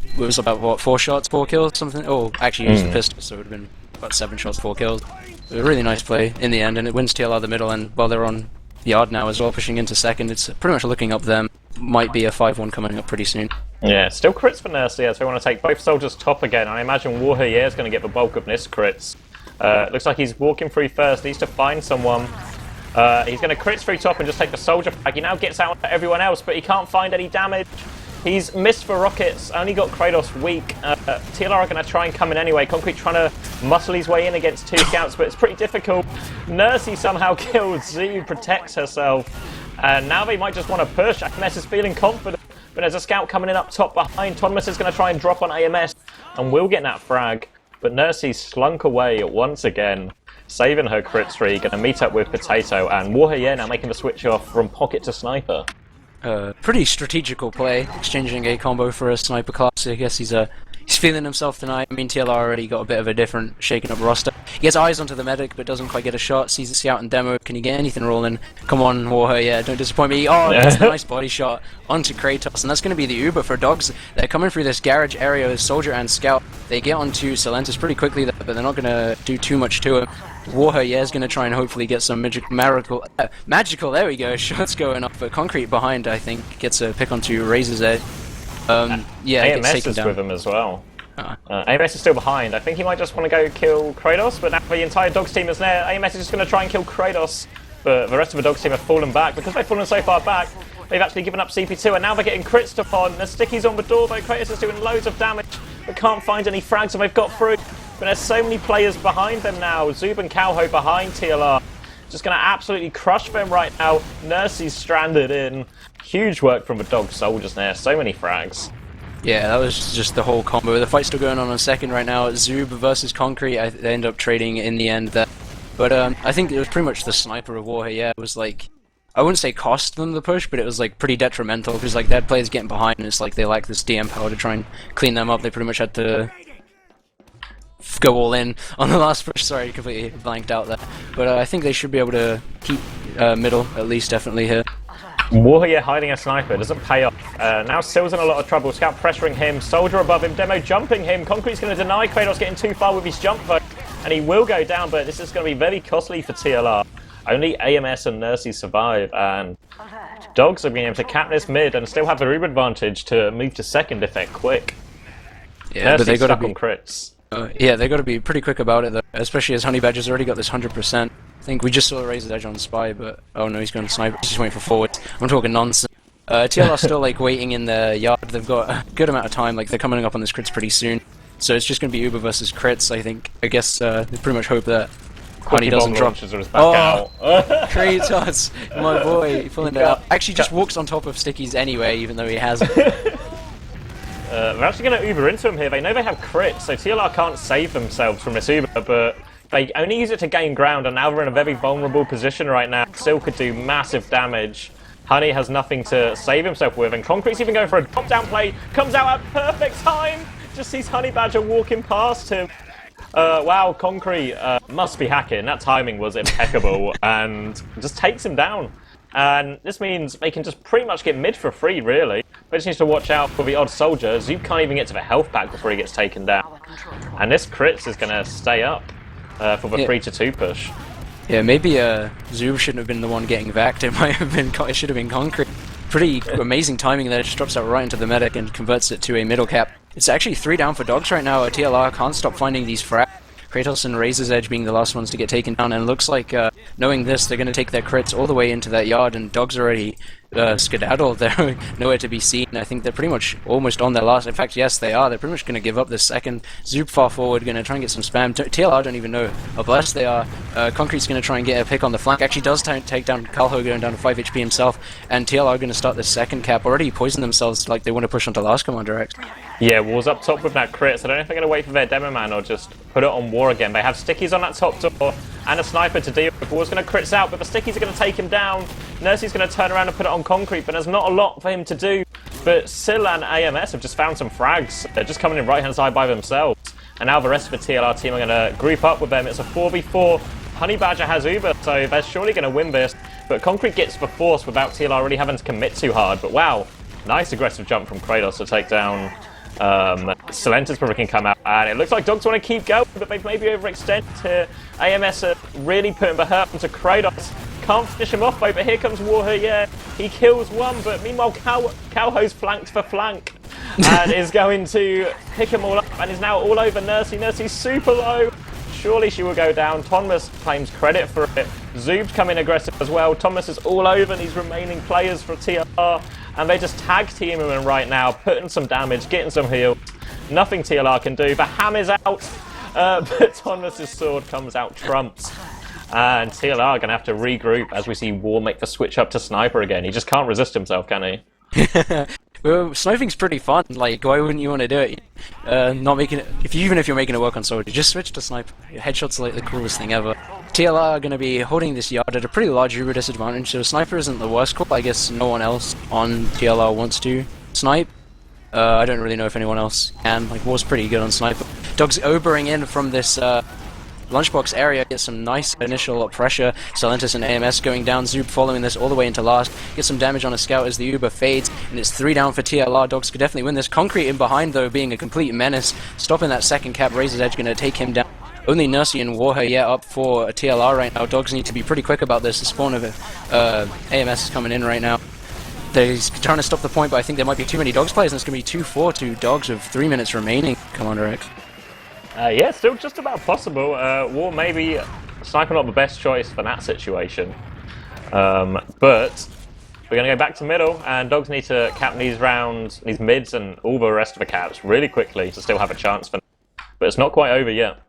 it was about what 4 shots, 4 kills, something. Oh, actually he used the pistol, so it would have been about 7 shots, 4 kills. It was a really nice play in the end, and it wins TLR the middle end while they're on yard now as well, pushing into second. It's pretty much looking up them. Might be a 5-1 coming up pretty soon. Yeah, still crits for Nursey as we want to take both soldiers top again. I imagine Warrior is going to get the bulk of this crits. Looks like he's walking through first, needs to find someone. He's going to crits through top and just take the soldier frag. He now gets out to everyone else, but he can't find any damage. He's missed for rockets, only got Kratos weak. TLR are going to try and come in anyway. Concrete trying to muscle his way in against 2 scouts, but it's pretty difficult. Nursey somehow kills Z, protects herself. And now they might just want to push. AMS is feeling confident, but there's a scout coming in up top behind. Thomas is going to try and drop on AMS, and will get that frag. But Nursey slunk away once again, saving her crit streak. Going to meet up with Potato, and Warrior now making the switch off from pocket to sniper. Pretty strategical play, exchanging a combo for a sniper class. I guess he's feeling himself tonight. I mean, TLR already got a bit of a different shaken up roster. He gets eyes onto the medic, but doesn't quite get a shot. Sees the scout and demo. Can he get anything rolling? Come on, Warher, yeah, don't disappoint me. Oh, that's a nice body shot onto Kratos, and that's going to be the Uber for Dogs. They're coming through this garage area with Soldier and Scout. They get onto Silentis pretty quickly, but they're not going to do too much to him. Warher, yeah, is going to try and hopefully get some magical, there we go, shots going off, but Concrete behind, I think, gets a pick onto Razor's Edge. Yeah, AMS is with him as well. AMS is still behind. I think he might just want to go kill Kratos, but now the entire Dogs team is there. AMS is just going to try and kill Kratos, but the rest of the Dogs team have fallen back. Because they've fallen so far back, they've actually given up CP2, and now they're getting crits upon. There's stickies on the door, though. Kratos is doing loads of damage, but can't find any frags, and they've got through. But there's so many players behind them now. Zub and Cowho behind TLR. Just going to absolutely crush them right now. Nursey's stranded in. Huge work from the Dog soldiers there. So many frags. Yeah, that was just the whole combo. The fight's still going on second right now. Zub versus Concrete. They end up trading in the end there. But I think it was pretty much the sniper of war here. Yeah, it was like, I wouldn't say cost them the push, but it was like pretty detrimental because like they had players getting behind, and it's like they lack this DM power to try and clean them up. They pretty much had to go all in on the last push. Sorry, completely blanked out there. But I think they should be able to keep middle at least definitely here. Warrior hiding a sniper doesn't pay off. Now Sill's in a lot of trouble. Scout pressuring him. Soldier above him. Demo jumping him. Concrete's going to deny Kratos getting too far with his jump though. And he will go down, but this is going to be very costly for TLR. Only AMS and Nursey survive, and Dogs are being able to cap this mid and still have the room advantage to move to second if they're quick. Yeah, Nursey's but they got to stuck be on crits. Yeah, they got to be pretty quick about it though, especially as Honey Badger's already got this 100%. I think we just saw Razor's Edge on Spy, but oh no, he's going to sniper. He's just waiting for forward. I'm talking nonsense. TLR still like waiting in the yard. They've got a good amount of time. Like they're coming up on this crits pretty soon, so it's just going to be Uber versus crits. I guess they pretty much hope that Honey doesn't drop. Kratos, my boy, pulling it out. Actually, just walks on top of Stickies anyway, even though he hasn't. They're actually going to Uber into him here. They know they have crits, so TLR can't save themselves from this Uber, but they only use it to gain ground, and now they're in a very vulnerable position right now. Still could do massive damage. Honey has nothing to save himself with, and Concrete's even going for a drop-down play. Comes out at perfect time. Just sees Honey Badger walking past him. Wow, Concrete must be hacking. That timing was impeccable, and just takes him down. And this means they can just pretty much get mid for free, really. They just need to watch out for the odd soldier. Zoop can't even get to the health pack before he gets taken down. And this crits is going to stay up for the 3-2 push. Yeah, maybe Zoob shouldn't have been the one getting vacked. It might have been. It should have been Concrete. Pretty amazing timing there. It just drops out right into the medic and converts it to a middle cap. It's actually 3 down for Dogs right now. TLR can't stop finding these frags. Kratos and Razor's Edge being the last ones to get taken down, and it looks like, knowing this, they're going to take their crits all the way into that yard, and Dogs already skedaddled. They're nowhere to be seen. I think they're pretty much almost on their last. In fact, yes, they are. They're pretty much going to give up this second. Zoop far forward, going to try and get some spam. TLR don't even know how blessed they are. Concrete's going to try and get a pick on the flank. Actually does take down Calho, going down to 5 HP himself, and TLR going to start the second cap. Already poisoned themselves like they want to push onto last CommanderX. Yeah, War's up top with that crit, so I don't know if they're going to wait for their demo man or just put it on War again. They have stickies on that top door and a sniper to deal with. War's going to crits out, but the stickies are going to take him down. Nursey's going to turn around and put it on Concrete, but there's not a lot for him to do. But Sil and AMS have just found some frags. They're just coming in right-hand side by themselves. And now the rest of the TLR team are going to group up with them. It's a 4v4. Honey Badger has Uber, so they're surely going to win this. But Concrete gets the force without TLR really having to commit too hard. But wow, nice aggressive jump from Kratos to take down Silenta's probably can come out, and it looks like Dogs want to keep going, but they've maybe overextended here. AMS are really putting the hurt onto Kratos. Can't finish him off though, but here comes Warher, yeah. He kills one, but meanwhile Calho's flanked for flank and is going to pick him all up and is now all over Nursey. Nursey's super low. Surely she will go down. Thomas claims credit for it. Zoob's coming aggressive as well. Thomas is all over these remaining players for TLR. And they just tag team him right now, putting some damage, getting some heals. Nothing TLR can do. The ham is out, but Thomas's sword comes out trumped. And TLR are going to have to regroup as we see War make the switch up to Sniper again. He just can't resist himself, can he? Well, sniping's pretty fun. Like, why wouldn't you want to do it? Not making it. Even if you're making it work on Soldier, just switch to Sniper. Headshots are like the coolest thing ever. TLR are going to be holding this yard at a pretty large Uber disadvantage, so Sniper isn't the worst call. I guess no one else on TLR wants to snipe. I don't really know if anyone else can. Like, War's pretty good on Sniper. Dogs obering in from this lunchbox area, get some nice initial pressure. Silentis and AMS going down. Zoop following this all the way into last. Get some damage on a scout as the Uber fades, and it's 3 down for TLR. Dogs could definitely win this. Concrete in behind, though, being a complete menace. Stopping that second cap. Razor's Edge going to take him down. Only Nursey and Warher, yeah, up for TLR right now. Dogs need to be pretty quick about this. The spawn of AMS is coming in right now. They're trying to stop the point, but I think there might be too many Dogs players, and it's going to be 2-4 to Dogs with 3 minutes remaining. CommanderX. Yeah, still just about possible. War maybe Sniper not the best choice for that situation. But we're going to go back to middle, and Dogs need to cap these rounds, these mids, and all the rest of the caps really quickly to still have a chance for. But it's not quite over yet.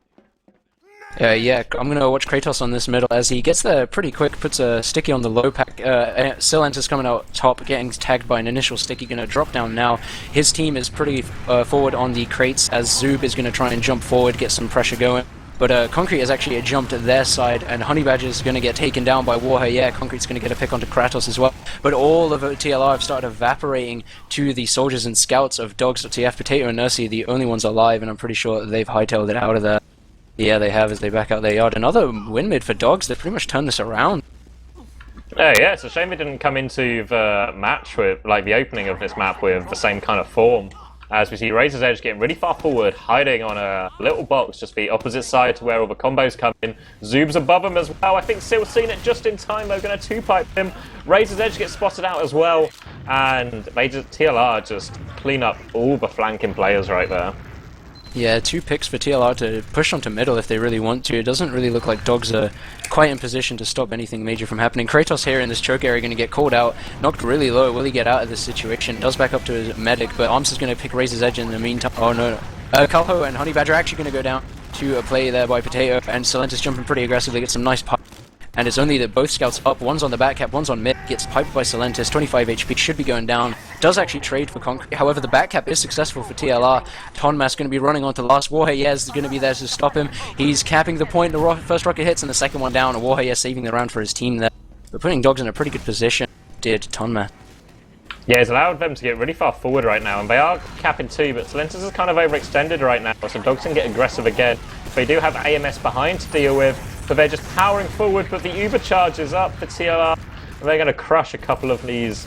Yeah, I'm going to watch Kratos on this middle as he gets there pretty quick, puts a sticky on the low pack. Silentis coming out top, getting tagged by an initial sticky, going to drop down now. His team is pretty forward on the crates as Zoob is going to try and jump forward, get some pressure going. But Concrete has actually jumped to their side, and Honey Badger is going to get taken down by Warher. Yeah, Concrete's going to get a pick onto Kratos as well. But all of TLR have started evaporating to the soldiers and scouts of Dogs, TF, Potato, and Nursey, the only ones alive, and I'm pretty sure they've hightailed it out of there. Yeah, they have as they back out their yard. Another win mid for Dogs. They've pretty much turned this around. Yeah, it's a shame they didn't come into the match with, like, the opening of this map with the same kind of form. As we see Razor's Edge getting really far forward, hiding on a little box, just the opposite side to where all the combos come in. Zoob's above him as well. I think Sil's seen it just in time. They're going to two-pipe him. Razor's Edge gets spotted out as well. And TLR just clean up all the flanking players right there. Yeah, 2 picks for TLR to push onto middle if they really want to. It doesn't really look like Dogs are quite in position to stop anything major from happening. Kratos here in this choke area going to get called out, knocked really low. Will he get out of this situation? Does back up to his medic, but Arms is going to pick Razor's Edge in the meantime. Oh no. Calho and Honey Badger are actually going to go down to a play there by Potato, and Silentis jumping pretty aggressively, gets some nice pop. And it's only that both scouts up, one's on the back cap, one's on mid, gets piped by Silentis, 25 HP, should be going down, does actually trade for Concrete. However, the back cap is successful for TLR. Tonmas going to be running onto last. Warhaye is going to be there to stop him. He's capping the point, the first rocket hits, and the second one down, and Warhaye saving the round for his team there. But putting Dogs in a pretty good position, did Tonmas. Yeah, it's allowed them to get really far forward right now, and they are capping too, but Silentis is kind of overextended right now, so Dogs can get aggressive again. They do have AMS behind to deal with, but they're just powering forward, but the Uber charge is up for TLR. They're going to crush a couple of these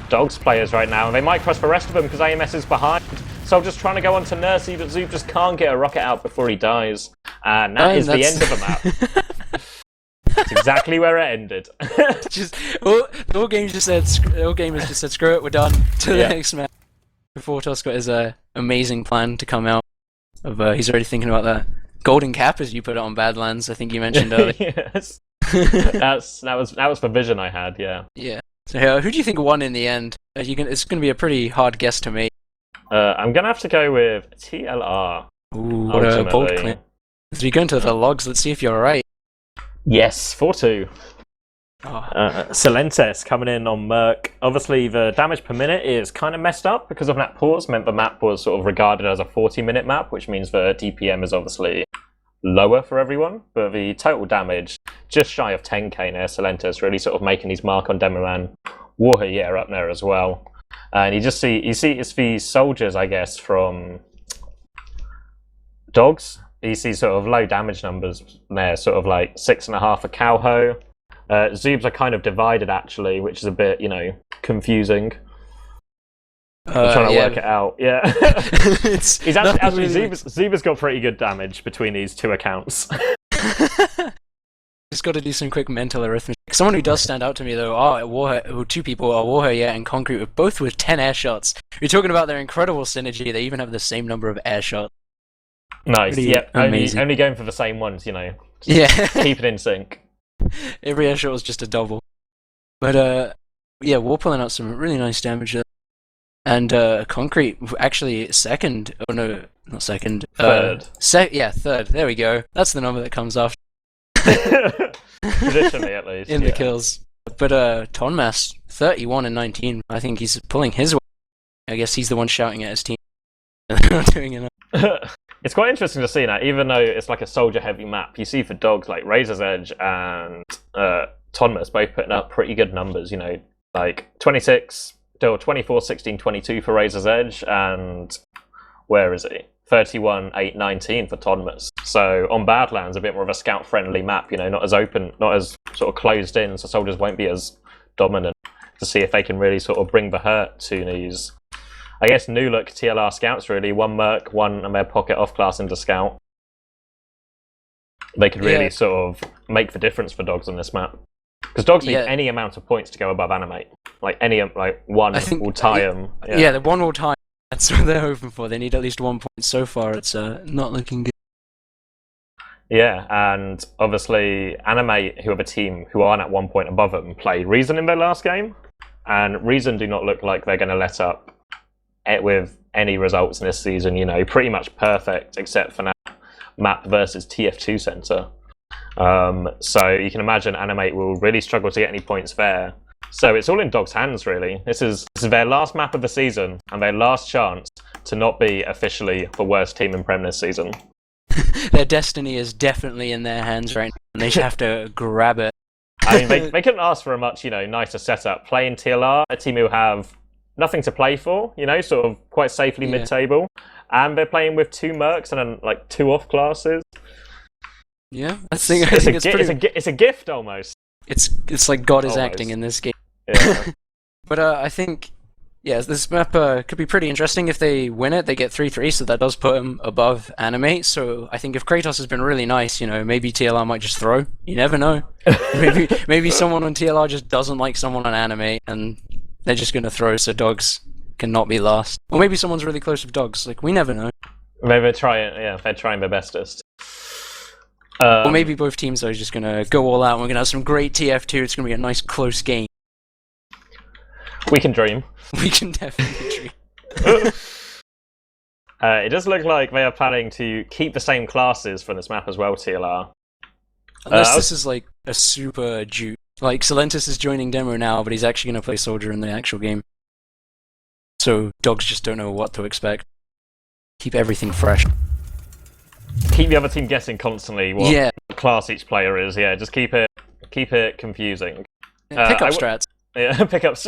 Dogs players right now, and they might crush the rest of them because AMS is behind. So just trying to go on to Nursey, but Zoop just can't get a rocket out before he dies. And that is the end of the map. exactly where it ended. Just the whole game just said. The whole game has just said, "Screw it, we're done." To the next match. Before Toss got his amazing plan to come out. He's already thinking about that golden cap, as you put it on Badlands. I think you mentioned earlier. Yes. that was the vision I had. Yeah. Yeah. So who do you think won in the end? It's going to be a pretty hard guess to make. I'm gonna have to go with TLR. Ooh, what a bold claim. As we go into the logs, let's see if you're right. Yes, 4-2. Oh. Silentes coming in on Merc. Obviously, the damage per minute is kind of messed up because of that pause. Meant the map was sort of regarded as a 40-minute map, which means the DPM is obviously lower for everyone. But the total damage, just shy of 10k now. Silentes really sort of making his mark on Demoman. Warrior up there as well. And you see it's the soldiers, I guess, from dogs. You see sort of low damage numbers there, sort of like 6.5 for Cowho. Zoobs are kind of divided actually, which is a bit, confusing. I'm trying to work it out. Yeah, he's actually really Zuba's got pretty good damage between these two accounts. Just got to do some quick mental arithmetic. Someone who does stand out to me though are two people are Warrior and Concrete, both with 10 air shots. We're talking about their incredible synergy. They even have the same number of air shots. Nice. Pretty yep. amazing. Only going for the same ones, Yeah. Keep it in sync. Every air shot was just a double. But yeah, we're pulling out some really nice damage there. And Concrete actually second. Oh no, not second. Third. Third. There we go. That's the number that comes after. Traditionally, at least. In the kills. But Tonmas, 31 and 19. I think he's pulling his way. I guess he's the one shouting at his team. They're not doing enough. It's quite interesting to see now, even though it's like a soldier-heavy map, you see for dogs like Razor's Edge and Tonmas both putting up pretty good numbers, like 26, 24, 16, 22 for Razor's Edge, and where is he? 31, 8, 19 for Tonmas. So on Badlands, a bit more of a scout-friendly map, not as open, not as sort of closed in, so soldiers won't be as dominant, to see if they can really sort of bring the hurt to these, I guess, new look TLR scouts really. One Merc, one in their pocket off class into scout. They could really sort of make the difference for dogs on this map. Because dogs need any amount of points to go above animate. One will tie them. Yeah, the one will tie. That's what they're hoping for. They need at least 1 point. So far, it's not looking good. Yeah, and obviously Animate, who have a team who aren't at 1 point above them, played Reason in their last game. And Reason do not look like they're going to let up with any results in this season, pretty much perfect except for now map versus TF2 center. So you can imagine Animate will really struggle to get any points there. So it's all in Dog's hands really. This is their last map of the season and their last chance to not be officially the worst team in Prem this season. Their destiny is definitely in their hands right now, and they should have to grab it. I mean, they couldn't ask for a much, nicer setup. Playing TLR, a team who have nothing to play for, sort of quite safely mid-table. And they're playing with 2 Mercs and then 2 off classes. Yeah, I think it's a gift almost. It's like God is acting in this game. Yeah. But I think, this map could be pretty interesting. If they win it, they get 3-3, so that does put them above Animate. So I think if Kratos has been really nice, maybe TLR might just throw. You never know. maybe someone on TLR just doesn't like someone on Animate, and they're just going to throw so dogs cannot be last. Or maybe someone's really close with dogs. We never know. Maybe they're trying their bestest. Or maybe both teams are just going to go all out and we're going to have some great TF2. It's going to be a nice close game. We can dream. We can definitely dream. It does look like they are planning to keep the same classes for this map as well, TLR. Unless this is a super juke. Silentes is joining demo now, but he's actually going to play Soldier in the actual game. So dogs just don't know what to expect. Keep everything fresh. Keep the other team guessing constantly what class each player is. Yeah, just keep it confusing. Pickup strats. Yeah, pickups.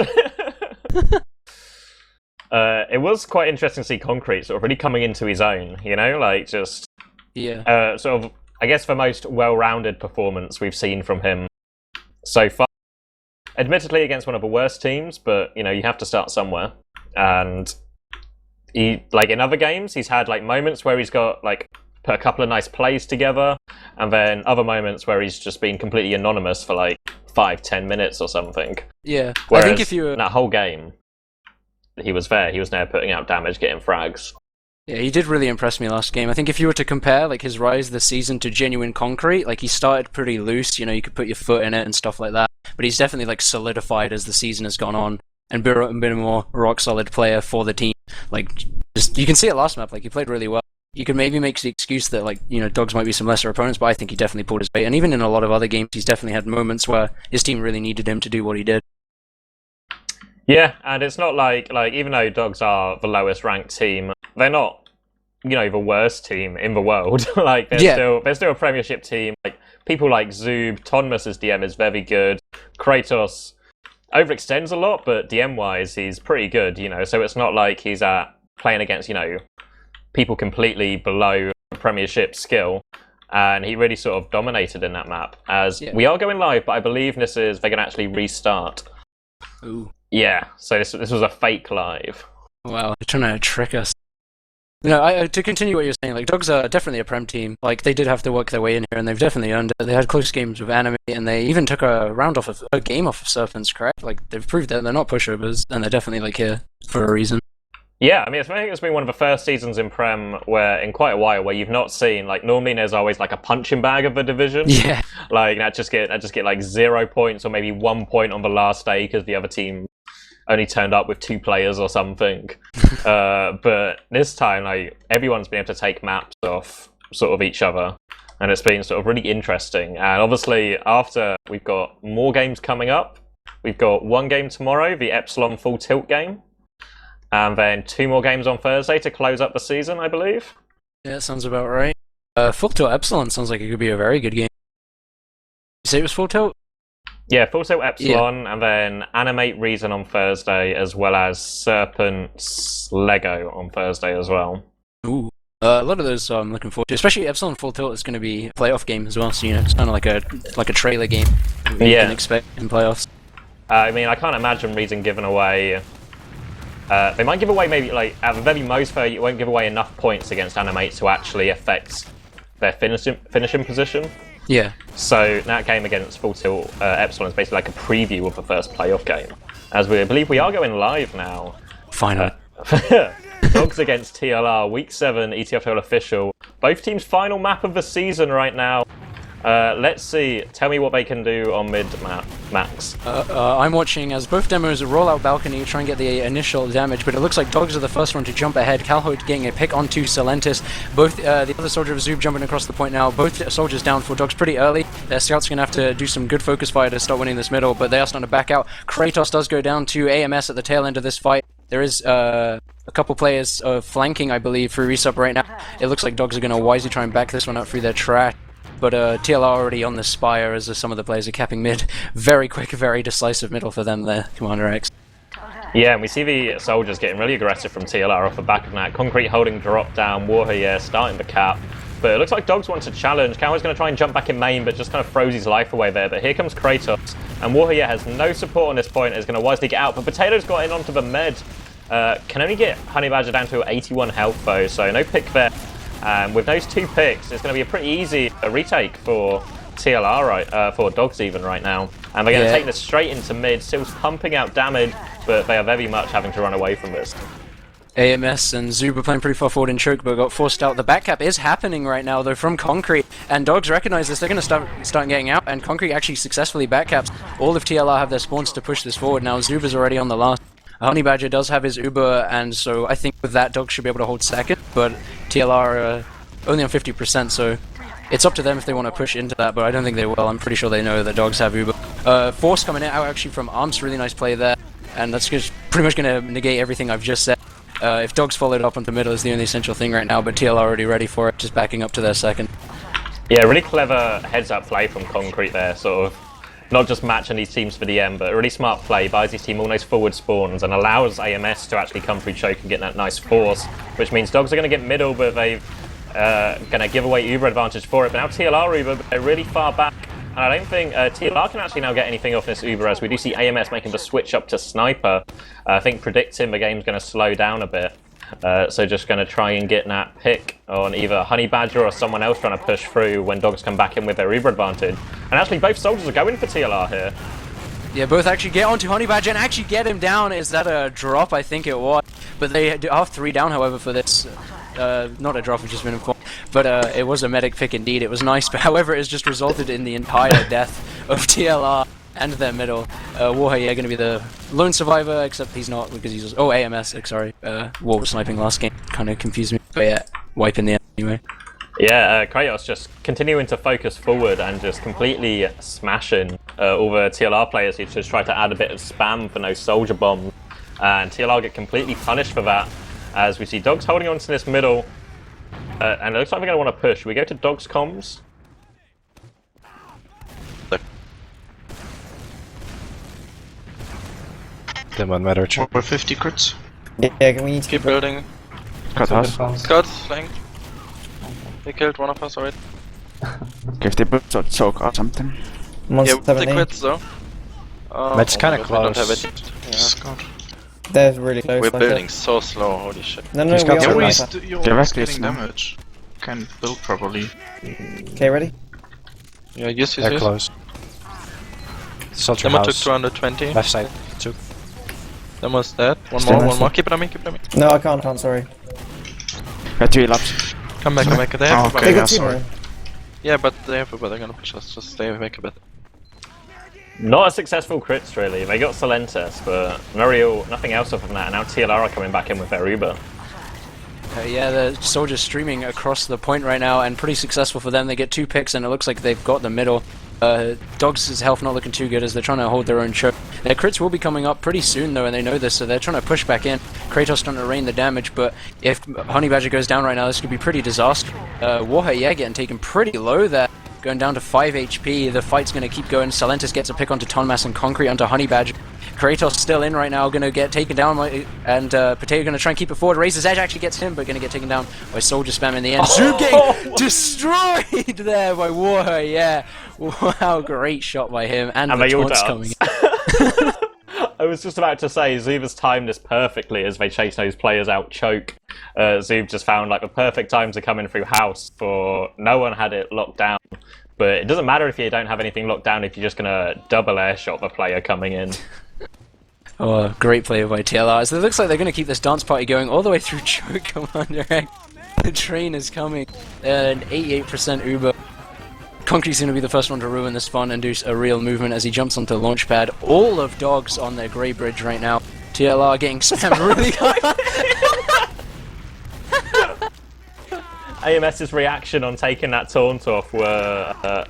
It was quite interesting to see Concrete sort of really coming into his own. Sort of, I guess, the most well-rounded performance we've seen from him so far. Admittedly against one of the worst teams, but you have to start somewhere. And he, in other games, he's had moments where he's got put a couple of nice plays together, and then other moments where he's just been completely anonymous for like 5-10 minutes or something. Yeah, Whereas I think if you that whole game, he was there. He was there putting out damage, getting frags. Yeah, he did really impress me last game. I think if you were to compare like his rise this season to genuine concrete, like he started pretty loose, you could put your foot in it and stuff like that. But he's definitely like solidified as the season has gone on and been a more rock solid player for the team. Like just you can see it last map, like he played really well. You could maybe make the excuse that like, dogs might be some lesser opponents, but I think he definitely pulled his weight. And even in a lot of other games, he's definitely had moments where his team really needed him to do what he did. Yeah, and it's not like even though Dogs are the lowest ranked team, they're not the worst team in the world. Like they're still a Premiership team. Like people like Zoob, Tonmas's DM is very good. Kratos overextends a lot, but DM wise he's pretty good. So it's not like he's playing against people completely below Premiership skill. And he really sort of dominated in that map. We are going live, but I believe they're going to actually restart. Ooh. Yeah, so this was a fake live. Wow, they're trying to trick us. To continue what you're saying, like Dogs are definitely a Prem team. Like they did have to work their way in here, and they've definitely earned it. They had close games with Anime, and they even took a game off of Serpents. Correct? Like they've proved that they're not pushovers, and they're definitely like here for a reason. Yeah, I think it's been one of the first seasons in Prem in quite a while where you've not seen normally there's always like a punching bag of the division. Yeah. Like I just get like 0 points or maybe 1 point on the last day because the other team only turned up with 2 players or something. But this time, everyone's been able to take maps off sort of each other, and it's been sort of really interesting. And obviously, after we've got more games coming up, we've got 1 game tomorrow, the Epsilon Full Tilt game, and then 2 more games on Thursday to close up the season, I believe. Yeah, that sounds about right. Full Tilt Epsilon sounds like it could be a very good game. You say it was Full Tilt? Yeah, Full Tilt Epsilon, and then Animate Reason on Thursday, as well as Serpent's Lego on Thursday as well. Ooh. A lot of those I'm looking forward to, especially Epsilon Full Tilt is going to be a playoff game as well, so it's kind of like a trailer game you can expect in playoffs. I can't imagine Reason giving away... they might give away maybe, at the very most, you won't give away enough points against Animate to actually affect their finishing position. Yeah. So that game against Full Tilt Epsilon is basically like a preview of the first playoff game. As we believe we are going live now. Finally. Dogs against TLR, Week 7, ETF2L official. Both teams' final map of the season right now. Let's see. Tell me what they can do on mid map, Max. I'm watching as both demos roll out balcony, try and get the initial damage, but it looks like Dogs are the first one to jump ahead. Calhote getting a pick onto Solentis. Both the other soldier of Zoob jumping across the point now. Both soldiers down for Dogs pretty early. Their scouts are going to have to do some good focus fire to start winning this middle, but they are starting to back out. Kratos does go down to AMS at the tail end of this fight. There is a couple players flanking, I believe, through resub right now. It looks like Dogs are going to wisely try and back this one up through their trash. But TLR already on the spire as some of the players are capping mid. Very quick, very decisive middle for them there, CommanderX. Yeah, and we see the soldiers getting really aggressive from TLR off the back of that. Concrete holding drop down, Warrior starting the cap. But it looks like Dogs wants a challenge. Cowboy's going to try and jump back in main, but just kind of throws his life away there. But here comes Kratos, and Warrior has no support on this point, is going to wisely get out. But Potato's got in onto the med. Can only get Honey Badger down to 81 health though, so no pick there. With those 2 picks, it's going to be a pretty easy retake for TLR, for Dogs even right now. And they're going to take this straight into mid, still pumping out damage, but they are very much having to run away from this. AMS and Zoob are playing pretty far forward in choke, but got forced out. The back cap is happening right now, though, from Concrete, and Dogs recognize this. They're going to start getting out, and Concrete actually successfully backcaps. All of TLR have their spawns to push this forward now. Zoob is already on the last. Honey Badger does have his Uber, and so I think with that, Dogs should be able to hold second, but TLR only on 50%, so it's up to them if they want to push into that, but I don't think they will. I'm pretty sure they know that Dogs have Uber. Force coming out actually from Arms, really nice play there, and that's just pretty much going to negate everything I've just said. If Dogs followed up onto middle is the only essential thing right now, but TLR already ready for it, just backing up to their second. Yeah, really clever heads-up play from Concrete there, sort of. Not just matching these teams for the end, but a really smart play, buys his team all those forward spawns and allows AMS to actually come through choke and get that nice force, which means Dogs are going to get middle, but they're going to give away Uber advantage for it. But now TLR Uber, but they're really far back, and I don't think TLR can actually now get anything off this Uber, as we do see AMS making the switch up to Sniper. I think predicting the game's going to slow down a bit. So just going to try and get that pick on either Honey Badger or someone else trying to push through when dogs come back in with their Uber advantage. And actually both soldiers are going for TLR here. Yeah, both actually get onto Honey Badger and actually get him down. Is that a drop? I think it was. But they are 3 down, however, for this. Not a drop, which has been informed. But it was a medic pick indeed. It was nice, but however, it has just resulted in the entire death of TLR and their middle. Warhair going to be the lone survivor, except he's not because he's... Oh, AMS, sorry. War was sniping last game. Kind of confused me. But yeah, wipe in the end anyway. Yeah, Kratos just continuing to focus forward and just completely smashing all the TLR players who just try to add a bit of spam for no soldier bombs. And TLR get completely punished for that, as we see Dogs holding on to this middle. And it looks like we're going to want to push. We go to Dogs comms. Then 1 matter check. Over 50 crits. Yeah, we need to Keep building. Cut house. Scott, flanked. They killed one of us already. If they put a choke or something. Yeah, they quit though. That's kinda we don't have close. it. Yeah. Scott. They're really close. We're like building so slow, holy shit. No, He's we got are some You're right always, now. you're always Directly getting now. damage. Can't build properly. Okay, ready? Yeah, use. They're close. Soldier Someone took house. 220. Left side. 2. Someone's dead. One Still more, nice. one more. Keep it on me, keep it on me. No, I can't, sorry. Got 3 laps. Come back, come back. They have Oh, everybody. They yeah, got 2 sorry. more. Yeah, but they have everybody. They're gonna push us. Just stay back a bit. Not a successful crits, really. They got Silentis, but nothing else other than that. And now TLR are coming back in with their Uber. Yeah, the soldiers streaming across the point right now, and pretty successful for them. They get 2 picks, and it looks like they've got the middle. Dogs' health not looking too good as they're trying to hold their own choke. Their crits will be coming up pretty soon, though, and they know this, so they're trying to push back in. Kratos trying to rain the damage, but if Honey Badger goes down right now, this could be pretty disastrous. Warhair, yeah, getting taken pretty low there. Going down to 5 HP, the fight's going to keep going. Silentis gets a pick onto Tonmas and Concrete onto Honey Badger. Kratos still in right now, going to get taken down, and Potato going to try and keep it forward. Razor's Edge actually gets him, but going to get taken down by Soldier Spam in the end. Zoom getting destroyed there by Warhair, yeah. Wow, great shot by him, and the they all taunts dance. coming in. I was just about to say, Zuba's timed this perfectly as they chase those players out choke. Zub just found like the perfect time to come in through house, for no one had it locked down. But it doesn't matter if you don't have anything locked down if you're just going to double air shot the player coming in. Oh, great play by TLR. So it looks like they're going to keep this dance party going all the way through choke CommanderX. The train is coming. An 88% Uber. Concrete's going to be the first one to ruin this fun and do a real movement as he jumps onto the launch pad. All of Dogs on their grey bridge right now. TLR getting spammed really hard. AMS's reaction on taking that taunt off were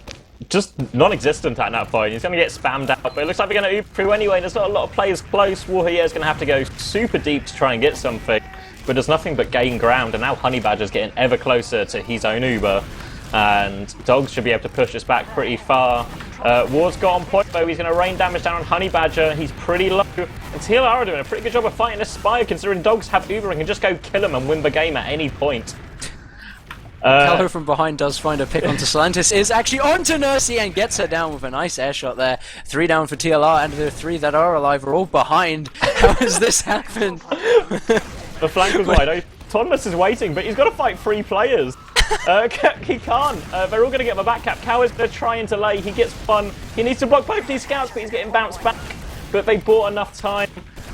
just non-existent at that point. He's going to get spammed out, but it looks like they're going to Uber through anyway. There's not a lot of players close. Warhair is going to have to go super deep to try and get something, but there's nothing but gain ground, and now Honey Badger's getting ever closer to his own Uber. And Dogs should be able to push us back pretty far. War's got on point though, he's going to rain damage down on Honey Badger, he's pretty low. And TLR are doing a pretty good job of fighting this Spire, considering Dogs have Uber and can just go kill him and win the game at any point. Calho from behind does find a pick onto Silentis, is actually onto Nursey and gets her down with a nice air shot there. 3 down for TLR, and the 3 that are alive are all behind. How has this happened? The flank was wide open. Tonmas is waiting, but he's got to fight 3 players. He can't. They're all going to get the back cap. Cow is going to try and delay. He gets one. He needs to block both these scouts, but he's getting bounced back. But they bought enough time.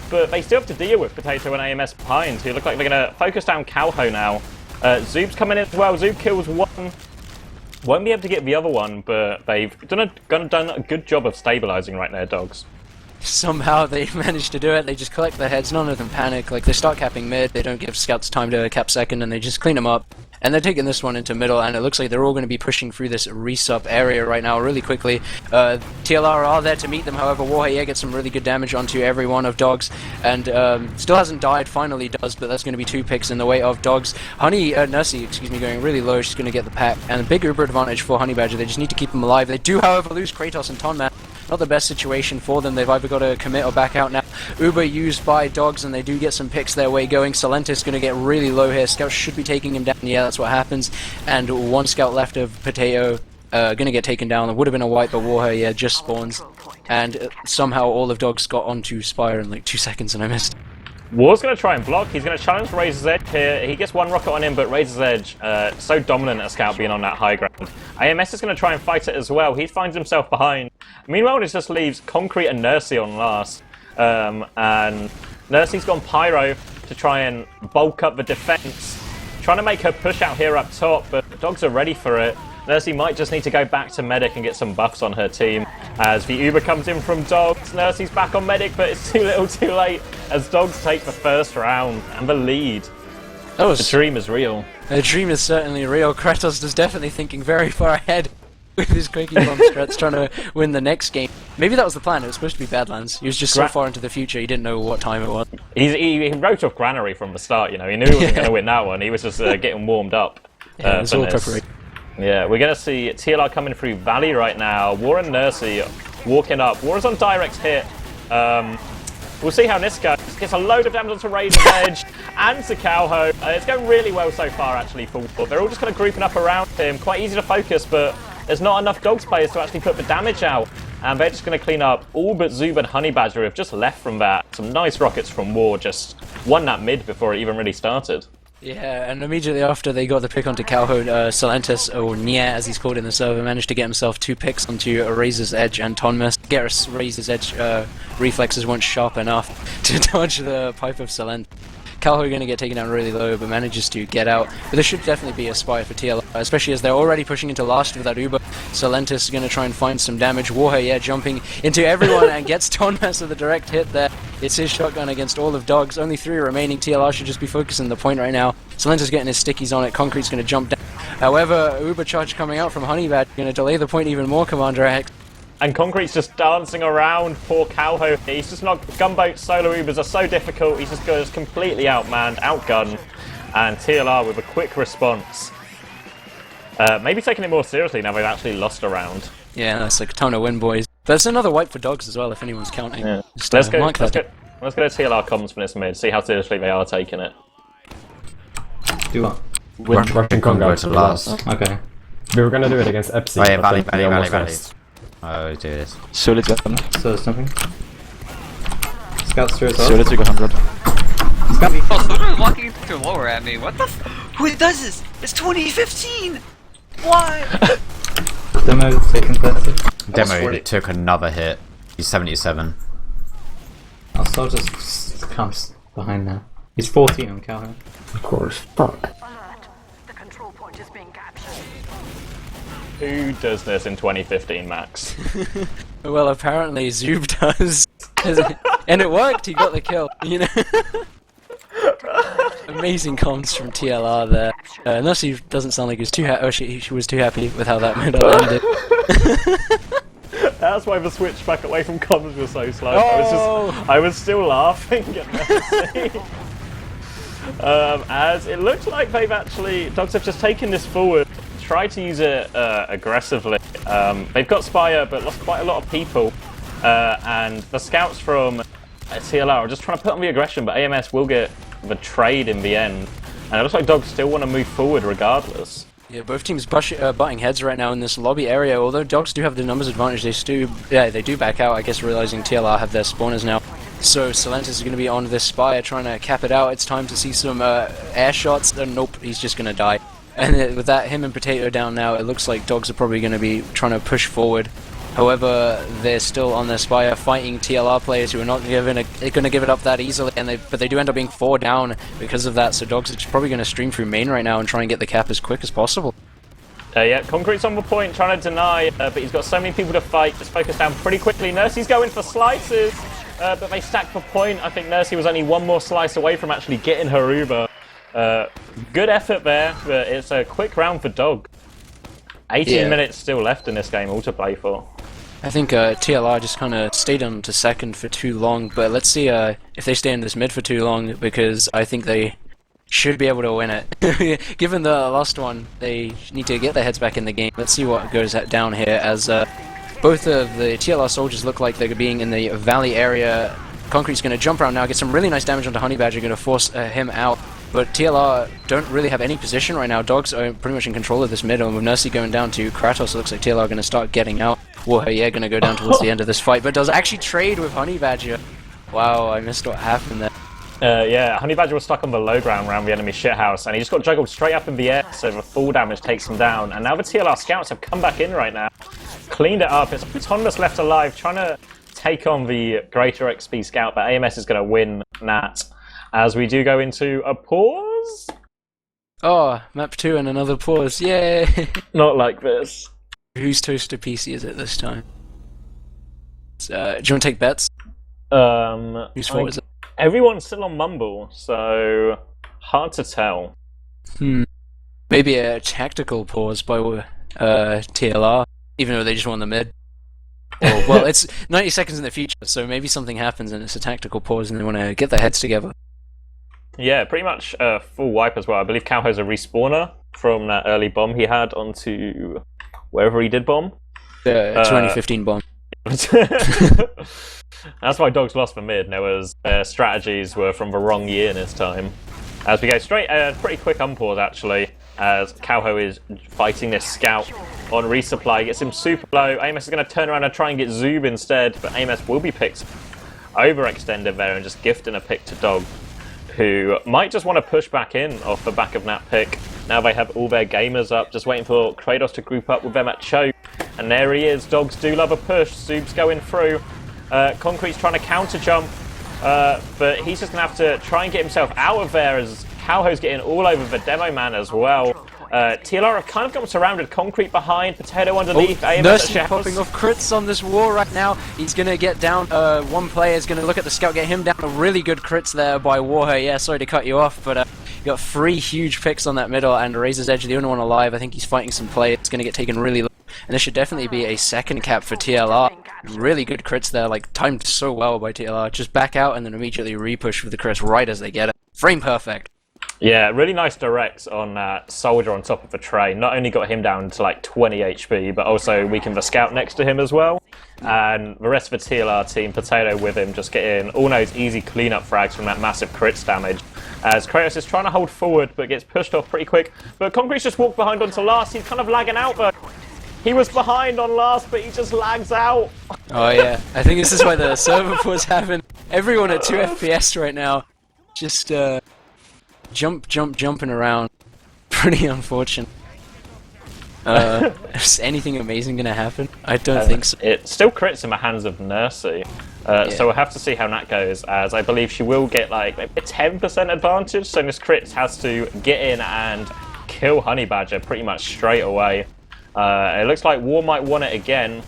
But they still have to deal with Potato and AMS behind, who look like they're going to focus down Calho now. Zoob's coming in as well. Zoob kills one. Won't be able to get the other one, but they've done a good job of stabilizing right there, Dogs. Somehow they managed to do it. They just collect their heads. None of them panic. Like, they start capping mid. They don't give scouts time to cap second, and they just clean them up. And they're taking this one into middle, and it looks like they're all going to be pushing through this resup area right now really quickly. TLR are there to meet them, however. Warhair gets some really good damage onto every one of Dogs, and still hasn't died, finally does, but that's going to be 2 picks in the way of Dogs. Nursey, excuse me, going really low. She's going to get the pack, and a big Uber advantage for Honey Badger. They just need to keep them alive. They do, however, lose Kratos and Tonman. Not the best situation for them. They've either got to commit or back out now. Uber used by Dogs, and they do get some picks their way going. Silentis going to get really low here. Scouts should be taking him down. Yeah, that's what happens. And 1 scout left of Potato going to get taken down. It would have been a wipe, but Warhair, yeah, just spawns. And somehow all of Dogs got onto Spire in like 2 seconds, and I missed. War's going to try and block. He's going to challenge Razor's Edge here. He gets one rocket on him, but Razor's Edge, so dominant at Scout being on that high ground. AMS is going to try and fight it as well. He finds himself behind. Meanwhile, it just leaves Concrete and Nursey on last. And Nursey's gone Pyro to try and bulk up the defense. Trying to make her push out here up top, but the Dogs are ready for it. Nursey might just need to go back to Medic and get some buffs on her team. As the Uber comes in from Dogs, Nursey's back on Medic, but it's too little too late as Dogs take the first round and the lead. The dream is real. The dream is certainly real. Kratos is definitely thinking very far ahead with his Quaking Bomb strats, trying to win the next game. Maybe that was the plan. It was supposed to be Badlands. He was just so far into the future, he didn't know what time it was. He wrote off Granary from the start, you know. He knew he wasn't going to win that one. He was just getting warmed up. Yeah, it was all preparation. Yeah, we're going to see TLR coming through Valley right now. War and Nursey walking up. War is on direct hit. We'll see how this goes. Gets a load of damage onto Razor's Edge and to Calho. It's going really well so far, actually, for War. They're all just kind of grouping up around him. Quite easy to focus, but there's not enough Dogs players to actually put the damage out. And they're just going to clean up all but Zub and Honey Badger have just left from that. Some nice rockets from War, just won that mid before it even really started. Yeah, and immediately after they got the pick onto Calho, Salentis, or Nia as he's called in the server, managed to get himself 2 picks onto Razor's Edge and Tonmas. Garrus Razor's Edge reflexes weren't sharp enough to dodge the pipe of Salentis. Calho going to get taken down really low, but manages to get out. But this should definitely be a spy for TLR, especially as they're already pushing into last with that Uber. Salentis is going to try and find some damage. Warher, yeah, jumping into everyone and gets Tonmas with a direct hit there. It's his shotgun against all of Dogs. Only 3 remaining. TLR should just be focusing the point right now. Salentis getting his stickies on it. Concrete's going to jump down. However, Uber charge coming out from Honeybad, going to delay the point even more, CommanderX. And Concrete's just dancing around poor Calho. He's just not... Gunboat solo Ubers are so difficult. He's just goes completely outmanned, outgunned. And TLR with a quick response. Maybe taking it more seriously now they've actually lost a round. Yeah, that's like time to win, boys. There's another wipe for Dogs as well, if anyone's counting. Yeah. Just, let's go to TLR comms for this mid, see how seriously they are taking it. Do what? Russian Congo to blast. Okay. We were gonna do it against Epsi. Oh yeah, Valley. Oh, do this. Solid weapon. So something. Scouts through as well. Solid to 100. Oh, someone's walking through lower at me. What the f? Who does this? It's 2015! Why? Demo taking 30. Demo took another hit. He's 77. I'll still just come behind now. He's 14 on Calhoun. Of course. Fuck. Alert. The control point is being captured. Who does this in 2015, Max? Well, apparently Zub does. And it worked, he got the kill, you know? Amazing comms from TLR there. Unless he doesn't sound like he was too happy. Oh, she was too happy with how that middle ended. That's why the switch back away from comms was so slow. I was still laughing at Mercy. As it looks like they've actually... Dogs have just taken this forward, tried to use it aggressively. They've got Spire, but lost quite a lot of people. And the scouts from TLR are just trying to put on the aggression, but AMS will get the trade in the end. And it looks like Dogs still want to move forward regardless. Yeah, both teams butting heads right now in this lobby area. Although Dogs do have the numbers advantage, they do back out, I guess, realizing TLR have their spawners now. So Salentis is going to be on this Spire, trying to cap it out. It's time to see some air shots. Nope, he's just going to die. And with that, him and Potato down now, it looks like Dogs are probably going to be trying to push forward. However, they're still on their Spire fighting TLR players who are not going to give it up that easily, but they do end up being 4 down because of that, so Dogs are probably going to stream through main right now and try and get the cap as quick as possible. Yeah, Concrete's on the point, trying to deny, but he's got so many people to fight, just focus down pretty quickly. Nursey's going for slices, but they stack the point. I think Nursey was only one more slice away from actually getting her Uber. Good effort there, but it's a quick round for Dog. 18 minutes still left in this game, all to play for. I think TLR just kind of stayed on to second for too long, but let's see if they stay in this mid for too long, because I think they should be able to win it. Given the last one, they need to get their heads back in the game. Let's see what goes down here, as both of the TLR soldiers look like they're being in the valley area. Concrete's going to jump around now, get some really nice damage onto Honey Badger, going to force him out. But TLR don't really have any position right now. Dogs are pretty much in control of this mid, and with Nursey going down to Kratos, it looks like TLR are going to start getting out. Warher, yeah, going to go down towards the end of this fight, but does actually trade with Honey Badger. Wow, I missed what happened there. Yeah, Honey Badger was stuck on the low ground around the enemy shithouse, and he just got juggled straight up in the air, so the full damage takes him down. And now the TLR scouts have come back in right now, cleaned it up. It's Autonomous left alive, trying to take on the greater XP scout, but AMS is going to win that. As we do go into a pause. Oh, map 2 and another pause. Yay! Not like this. Whose toaster PC is it this time? Do you want to take bets? Whose fault is it? Everyone's still on Mumble, so hard to tell. Maybe a tactical pause by TLR, even though they just won the mid. Or, well, it's 90 seconds in the future, so maybe something happens and it's a tactical pause and they want to get their heads together. Yeah, pretty much full wipe as well. I believe Cowho's a respawner from that early bomb he had onto wherever he did bomb. The 2015 bomb. That's why Dogs lost the mid. There was strategies were from the wrong year this time. As we go straight, pretty quick unpause actually, as Cowho is fighting this scout on resupply, gets him super low. Amos is going to turn around and try and get Zoob instead, but Amos will be picked overextended there and just gifting a pick to Dog, who might just want to push back in off the back of that pick. Now they have all their gamers up, just waiting for Kratos to group up with them at choke. And there he is. Dogs do love a push. Zoob's going through. Concrete's trying to counter jump, but he's just going to have to try and get himself out of there as Cowho's getting all over the demo man as well. TLR have kind of got surrounded. Concrete behind, Potato underneath. Nursing popping off crits on this wall right now. He's going to get down. One player is going to look at the scout, get him down. A really good crits there by Warher. Yeah, sorry to cut you off, but you got 3 huge picks on that middle, and Razor's Edge, the only one alive. I think he's fighting some players. It's going to get taken really low. And this should definitely be a second cap for TLR. Really good crits there, like timed so well by TLR. Just back out and then immediately repush with the crits right as they get it. Frame perfect. Yeah, really nice directs on Soldier on top of the train. Not only got him down to like 20 HP, but also weakened the scout next to him as well. And the rest of the TLR team, Potato with him, just getting all those easy cleanup frags from that massive crits damage. As Kratos is trying to hold forward, but gets pushed off pretty quick. But Concrete's just walked behind onto last. He's kind of lagging out, but he was behind on last, but he just lags out. Oh yeah, I think this is why the server pause happened. Everyone at 2 FPS right now, just jumping around. Pretty unfortunate. Is anything amazing gonna happen? I don't think so. It still crits in the hands of Nursey. So we'll have to see how that goes, as I believe she will get like maybe a 10% advantage, so this crit has to get in and kill Honey Badger pretty much straight away. It looks like War might want it again,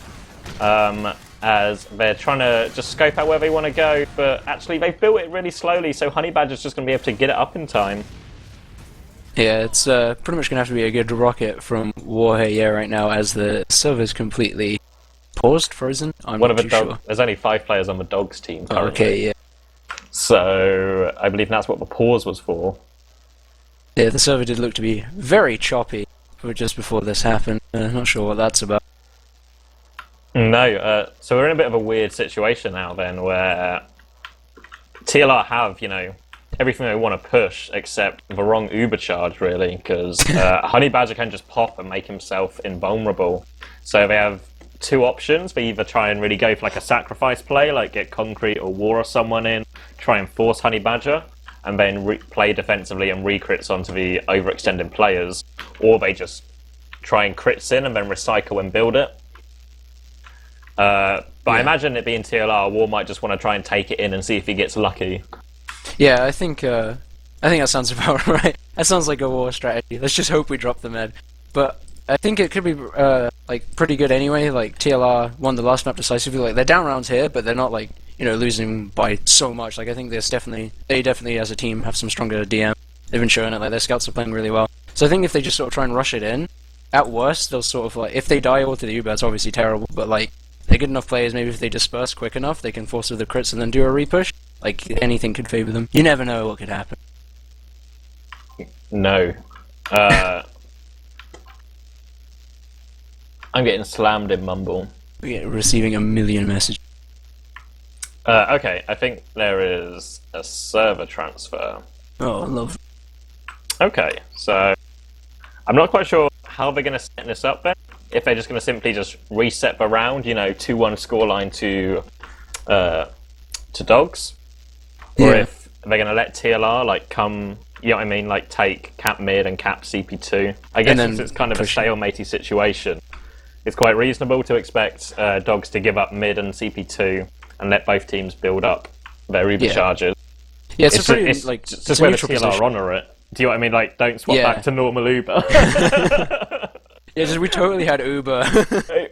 as they're trying to just scope out where they want to go, but actually they've built it really slowly, so Honey Badger's just going to be able to get it up in time. Yeah, it's pretty much going to have to be a good rocket from Warhay, yeah, right now, as the server's completely paused, frozen. I'm not too sure. There's only 5 players on the Dogs team currently. Okay, yeah. So I believe that's what the pause was for. Yeah, the server did look to be very choppy just before this happened. Not sure what that's about. No, so we're in a bit of a weird situation now then, where TLR have, you know, everything they want to push except the wrong Uber charge, really, because Honey Badger can just pop and make himself invulnerable. So they have 2 options. They either try and really go for like a sacrifice play, like get Concrete or War or someone in, try and force Honey Badger, and then play defensively and re-crits onto the overextended players, or they just try and crits in and then recycle and build it. But yeah. I imagine it being TLR, War might just want to try and take it in and see if he gets lucky. Yeah, I think that sounds about right. That sounds like a War strategy. Let's just hope we drop the med. But I think it could be like pretty good anyway. Like TLR won the last map decisively. Like they're down rounds here, but they're not like, you know, losing by so much. Like I think they definitely as a team have some stronger DM. They've been showing it. Like their scouts are playing really well. So I think if they just sort of try and rush it in, at worst they'll sort of like, if they die all to the Uber, it's obviously terrible. But like they're good enough players. Maybe if they disperse quick enough, they can force with the crits and then do a repush. Like anything could favor them. You never know what could happen. No. I'm getting slammed in Mumble. We're receiving a million messages. Okay, I think there is a server transfer. Oh, I love it. Okay, so I'm not quite sure how they're going to set this up then. If they're just going to simply just reset the round, you know, 2-1 scoreline to Dogs, or if they're gonna let TLR like come, you know what I mean, like take cap mid and cap CP2. I guess since it's kind of a stalematey situation, it's quite reasonable to expect dogs to give up mid and CP2 and let both teams build up their Uber charges. Yeah, it's a pretty like just where the TLR honour it. Do you know what I mean? Like, don't swap back to normal Uber. Yeah, just we totally had Uber.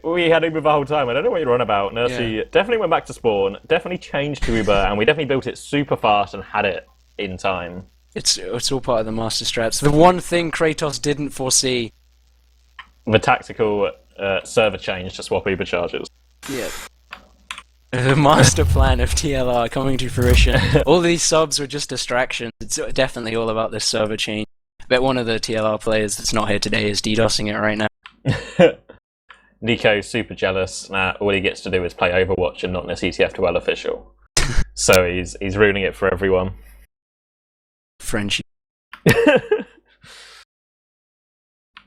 We had Uber the whole time. I don't know what you're on about. Nursey definitely went back to spawn, definitely changed to Uber, and we definitely built it super fast and had it in time. It's all part of the master strats. The one thing Kratos didn't foresee. The tactical server change to swap Uber charges. Yeah. The master plan of TLR coming to fruition. All these subs were just distractions. It's definitely all about this server change. I bet one of the TLR players that's not here today is DDoSing it right now. Nico's super jealous. All he gets to do is play Overwatch and not in a ETF2L official. So he's ruining it for everyone. Friendship.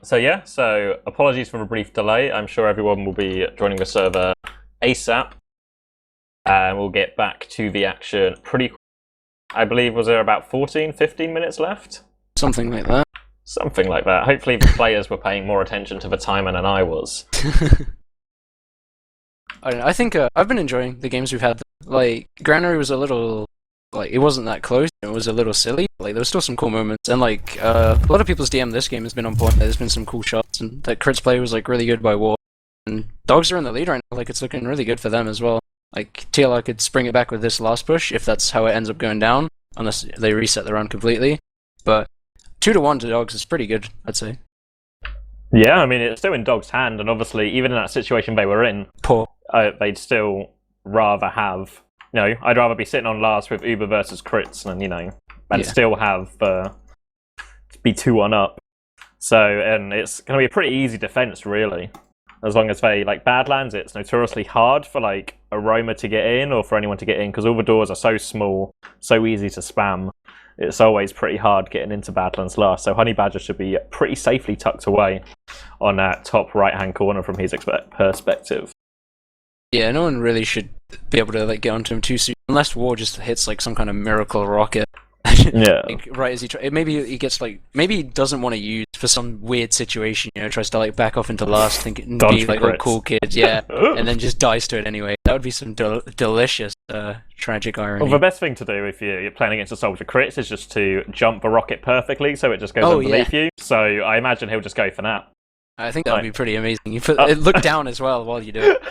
So apologies for the brief delay. I'm sure everyone will be joining the server ASAP. And we'll get back to the action pretty quick. I believe, was there about 15 minutes left? Something like that. Something like that. Hopefully the players were paying more attention to the timer than I was. I think I've been enjoying the games we've had. Like, Granary was a little... Like, it wasn't that close. It was a little silly. Like, there was still some cool moments. And, like, a lot of people's DM this game has been on point. There's been some cool shots. And that Crits play was, like, really good by War. And Dogs are in the lead right now. Like, it's looking really good for them as well. Like, TLR could spring it back with this last push, if that's how it ends up going down. Unless they reset the round completely. But 2-1 to Dogs is pretty good, I'd say. Yeah, I mean, it's still in Dog's hand. And obviously, even in that situation they were in, they'd still rather have... You know, I'd rather be sitting on last with Uber versus Crits than, you know, and still have be 2-1 up. So, and it's going to be a pretty easy defense, really. As long as they, like, Badlands, it's notoriously hard for, like, Aroma to get in or for anyone to get in because all the doors are so small, so easy to spam. It's always pretty hard getting into Badlands last. So Honey Badger should be pretty safely tucked away on that top right-hand corner from his perspective. Yeah, no one really should be able to like get onto him too soon, unless War just hits like some kind of miracle rocket. Yeah. Like, right as maybe he gets like he doesn't want to use for some weird situation, you know, tries to like back off into last, thinking be like all cool kids, and then just dies to it anyway. That would be some delicious tragic irony. Well, the best thing to do if you're playing against a soldier crits is just to jump the rocket perfectly, so it just goes underneath you. So I imagine he'll just go for that. I think that would be pretty amazing. You look down as well while you do it.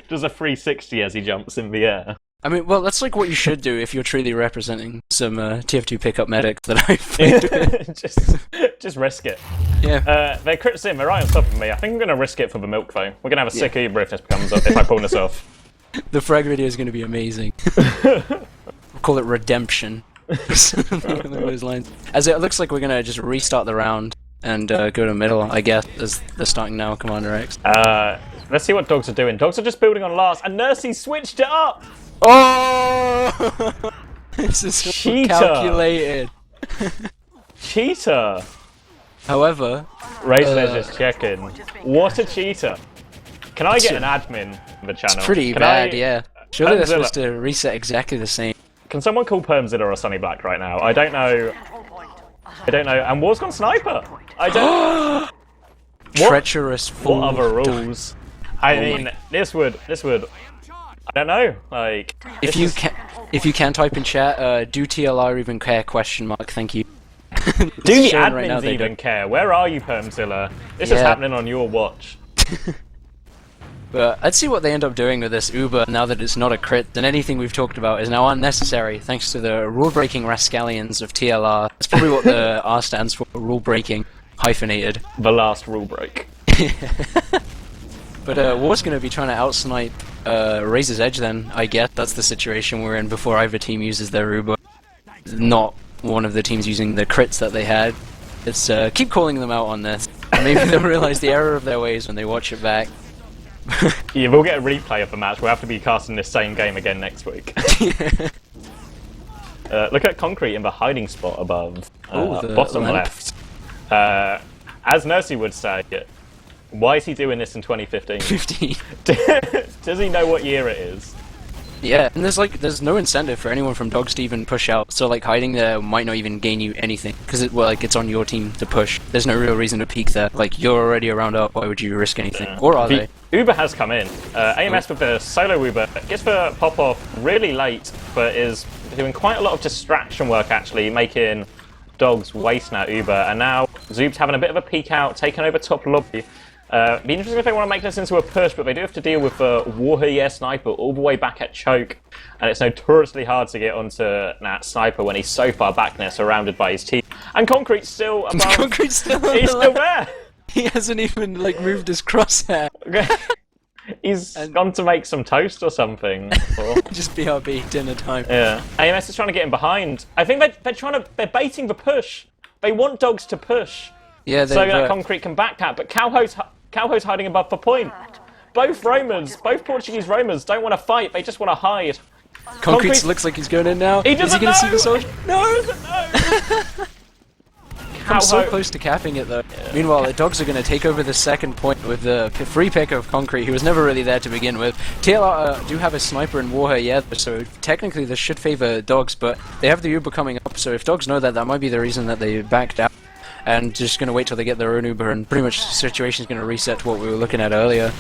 Does a 360 as he jumps in the air. I mean, well, that's like what you should do if you're truly representing some TF2 pickup medics that I've played with. just risk it. Yeah. They're crits in, they're right on top of me. I think I'm going to risk it for the milk, though. We're going to have a sick Uber if this comes up, if I pull this off. The frag video is going to be amazing. We'll call it Redemption. Something along those lines. As it looks like we're going to just restart the round and go to middle, I guess, as they're starting now, CommanderX. Let's see what Dogs are doing. Dogs are just building on last, and Nursey switched it up! Oh! This is Cheater. Calculated. Cheater! However... Razor's just checking. What a cheater. Can I get an admin for the channel? It's pretty bad, yeah. Surely they're supposed to reset exactly the same. Can someone call Permzilla or Sunny Black right now? I don't know. And War's gone sniper. I don't... Treacherous fool. What other rules? I mean, this would. I don't know. Like, if you can type in chat, do TLR even care? ? Thank you. Do the admins even care? Where are you, Permzilla? This is happening on your watch. But let's see what they end up doing with this Uber now that it's not a crit. And anything we've talked about is now unnecessary thanks to the rule-breaking rascallions of TLR. That's probably what the R stands for. Rule-breaking hyphenated. The last rule break. But War's going to be trying to outsnipe Razor's Edge then, I guess. That's the situation we're in before either team uses their Uber. Not one of the teams using the crits that they had. It's keep calling them out on this. Maybe they'll realise the error of their ways when they watch it back. Yeah, we'll get a replay of the match. We'll have to be casting this same game again next week. Look at Concrete in the hiding spot above. Bottom left. As Nursey would say, why is he doing this in 2015? 15. Does he know what year it is? Yeah, and there's no incentive for anyone from Dogs to even push out. So like hiding there might not even gain you anything because it's on your team to push. There's no real reason to peek there. Like you're already around up. Why would you risk anything? Yeah. Or are they? Uber has come in. AMS with the solo Uber gets the pop off really late, but is doing quite a lot of distraction work actually, making Dogs waste now Uber. And now Zoob's having a bit of a peek out, taking over top lobby. Be interesting if they want to make this into a push, but they do have to deal with Warrior Sniper all the way back at Choke, and it's notoriously hard to get onto that Sniper when he's so far back there, surrounded by his team. And Concrete's still above. Concrete's still He's still there! He hasn't even like moved his crosshair. He's gone to make some toast or something. Just BRB, dinner time. Yeah. AMS is trying to get him behind. I think they're baiting the push. They want Dogs to push. Yeah, so that Concrete can backpack, but Cowho's hiding above the point. Both Portuguese roamers don't want to fight, they just want to hide. Concrete looks like he's going in now. Is he going to see the soldier? No! I'm so close to capping it though. Yeah. Meanwhile, the Dogs are going to take over the second point with the free pick of Concrete, who was never really there to begin with. TLR do have a sniper in Warrior, so technically this should favor Dogs, but they have the Uber coming up, so if Dogs know that, that might be the reason that they backed out. And just going to wait till they get their own Uber, and pretty much the situation is going to reset to what we were looking at earlier.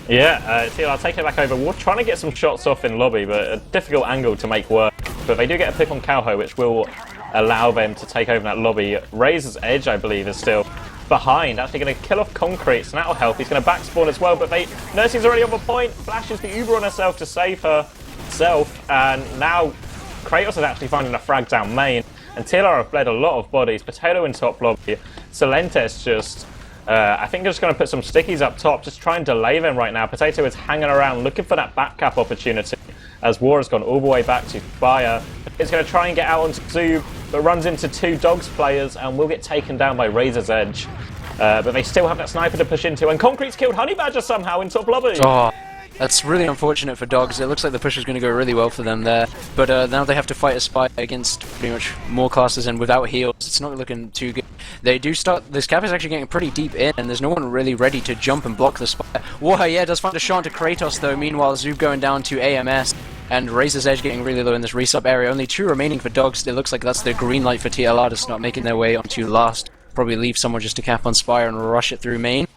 Yeah, TLR taking it back over. We're trying to get some shots off in lobby, but a difficult angle to make work. But they do get a pick on Cowho, which will allow them to take over that lobby. Razor's Edge, I believe, is still behind, actually going to kill off Concrete, so that'll help. He's going to back spawn as well, but Nursey's already on the point, flashes the Uber on herself to save herself, and now Kratos is actually finding a frag down main. And TLR have bled a lot of bodies. Potato in top lobby. Solentes just, I think they're just going to put some stickies up top, just try and delay them right now. Potato is hanging around looking for that back cap opportunity as War has gone all the way back to Fire. It's going to try and get out onto Zoob, but runs into two Dogs players and will get taken down by Razor's Edge. But they still have that sniper to push into, and Concrete's killed Honey Badger somehow in top lobby. Oh. That's really unfortunate for Dogs. It looks like the push is going to go really well for them there. But now they have to fight a Spy against pretty much more classes, and without heals, it's not looking too good. They do start... This cap is actually getting pretty deep in, and there's no one really ready to jump and block the Spy. Warrior does find a shot to Kratos, though. Meanwhile, Zoob going down to AMS, and Razor's Edge getting really low in this resub area. Only 2 remaining for Dogs. It looks like that's the green light for TLR to start making their way onto last. Probably leave someone just to cap on Spire and rush it through main.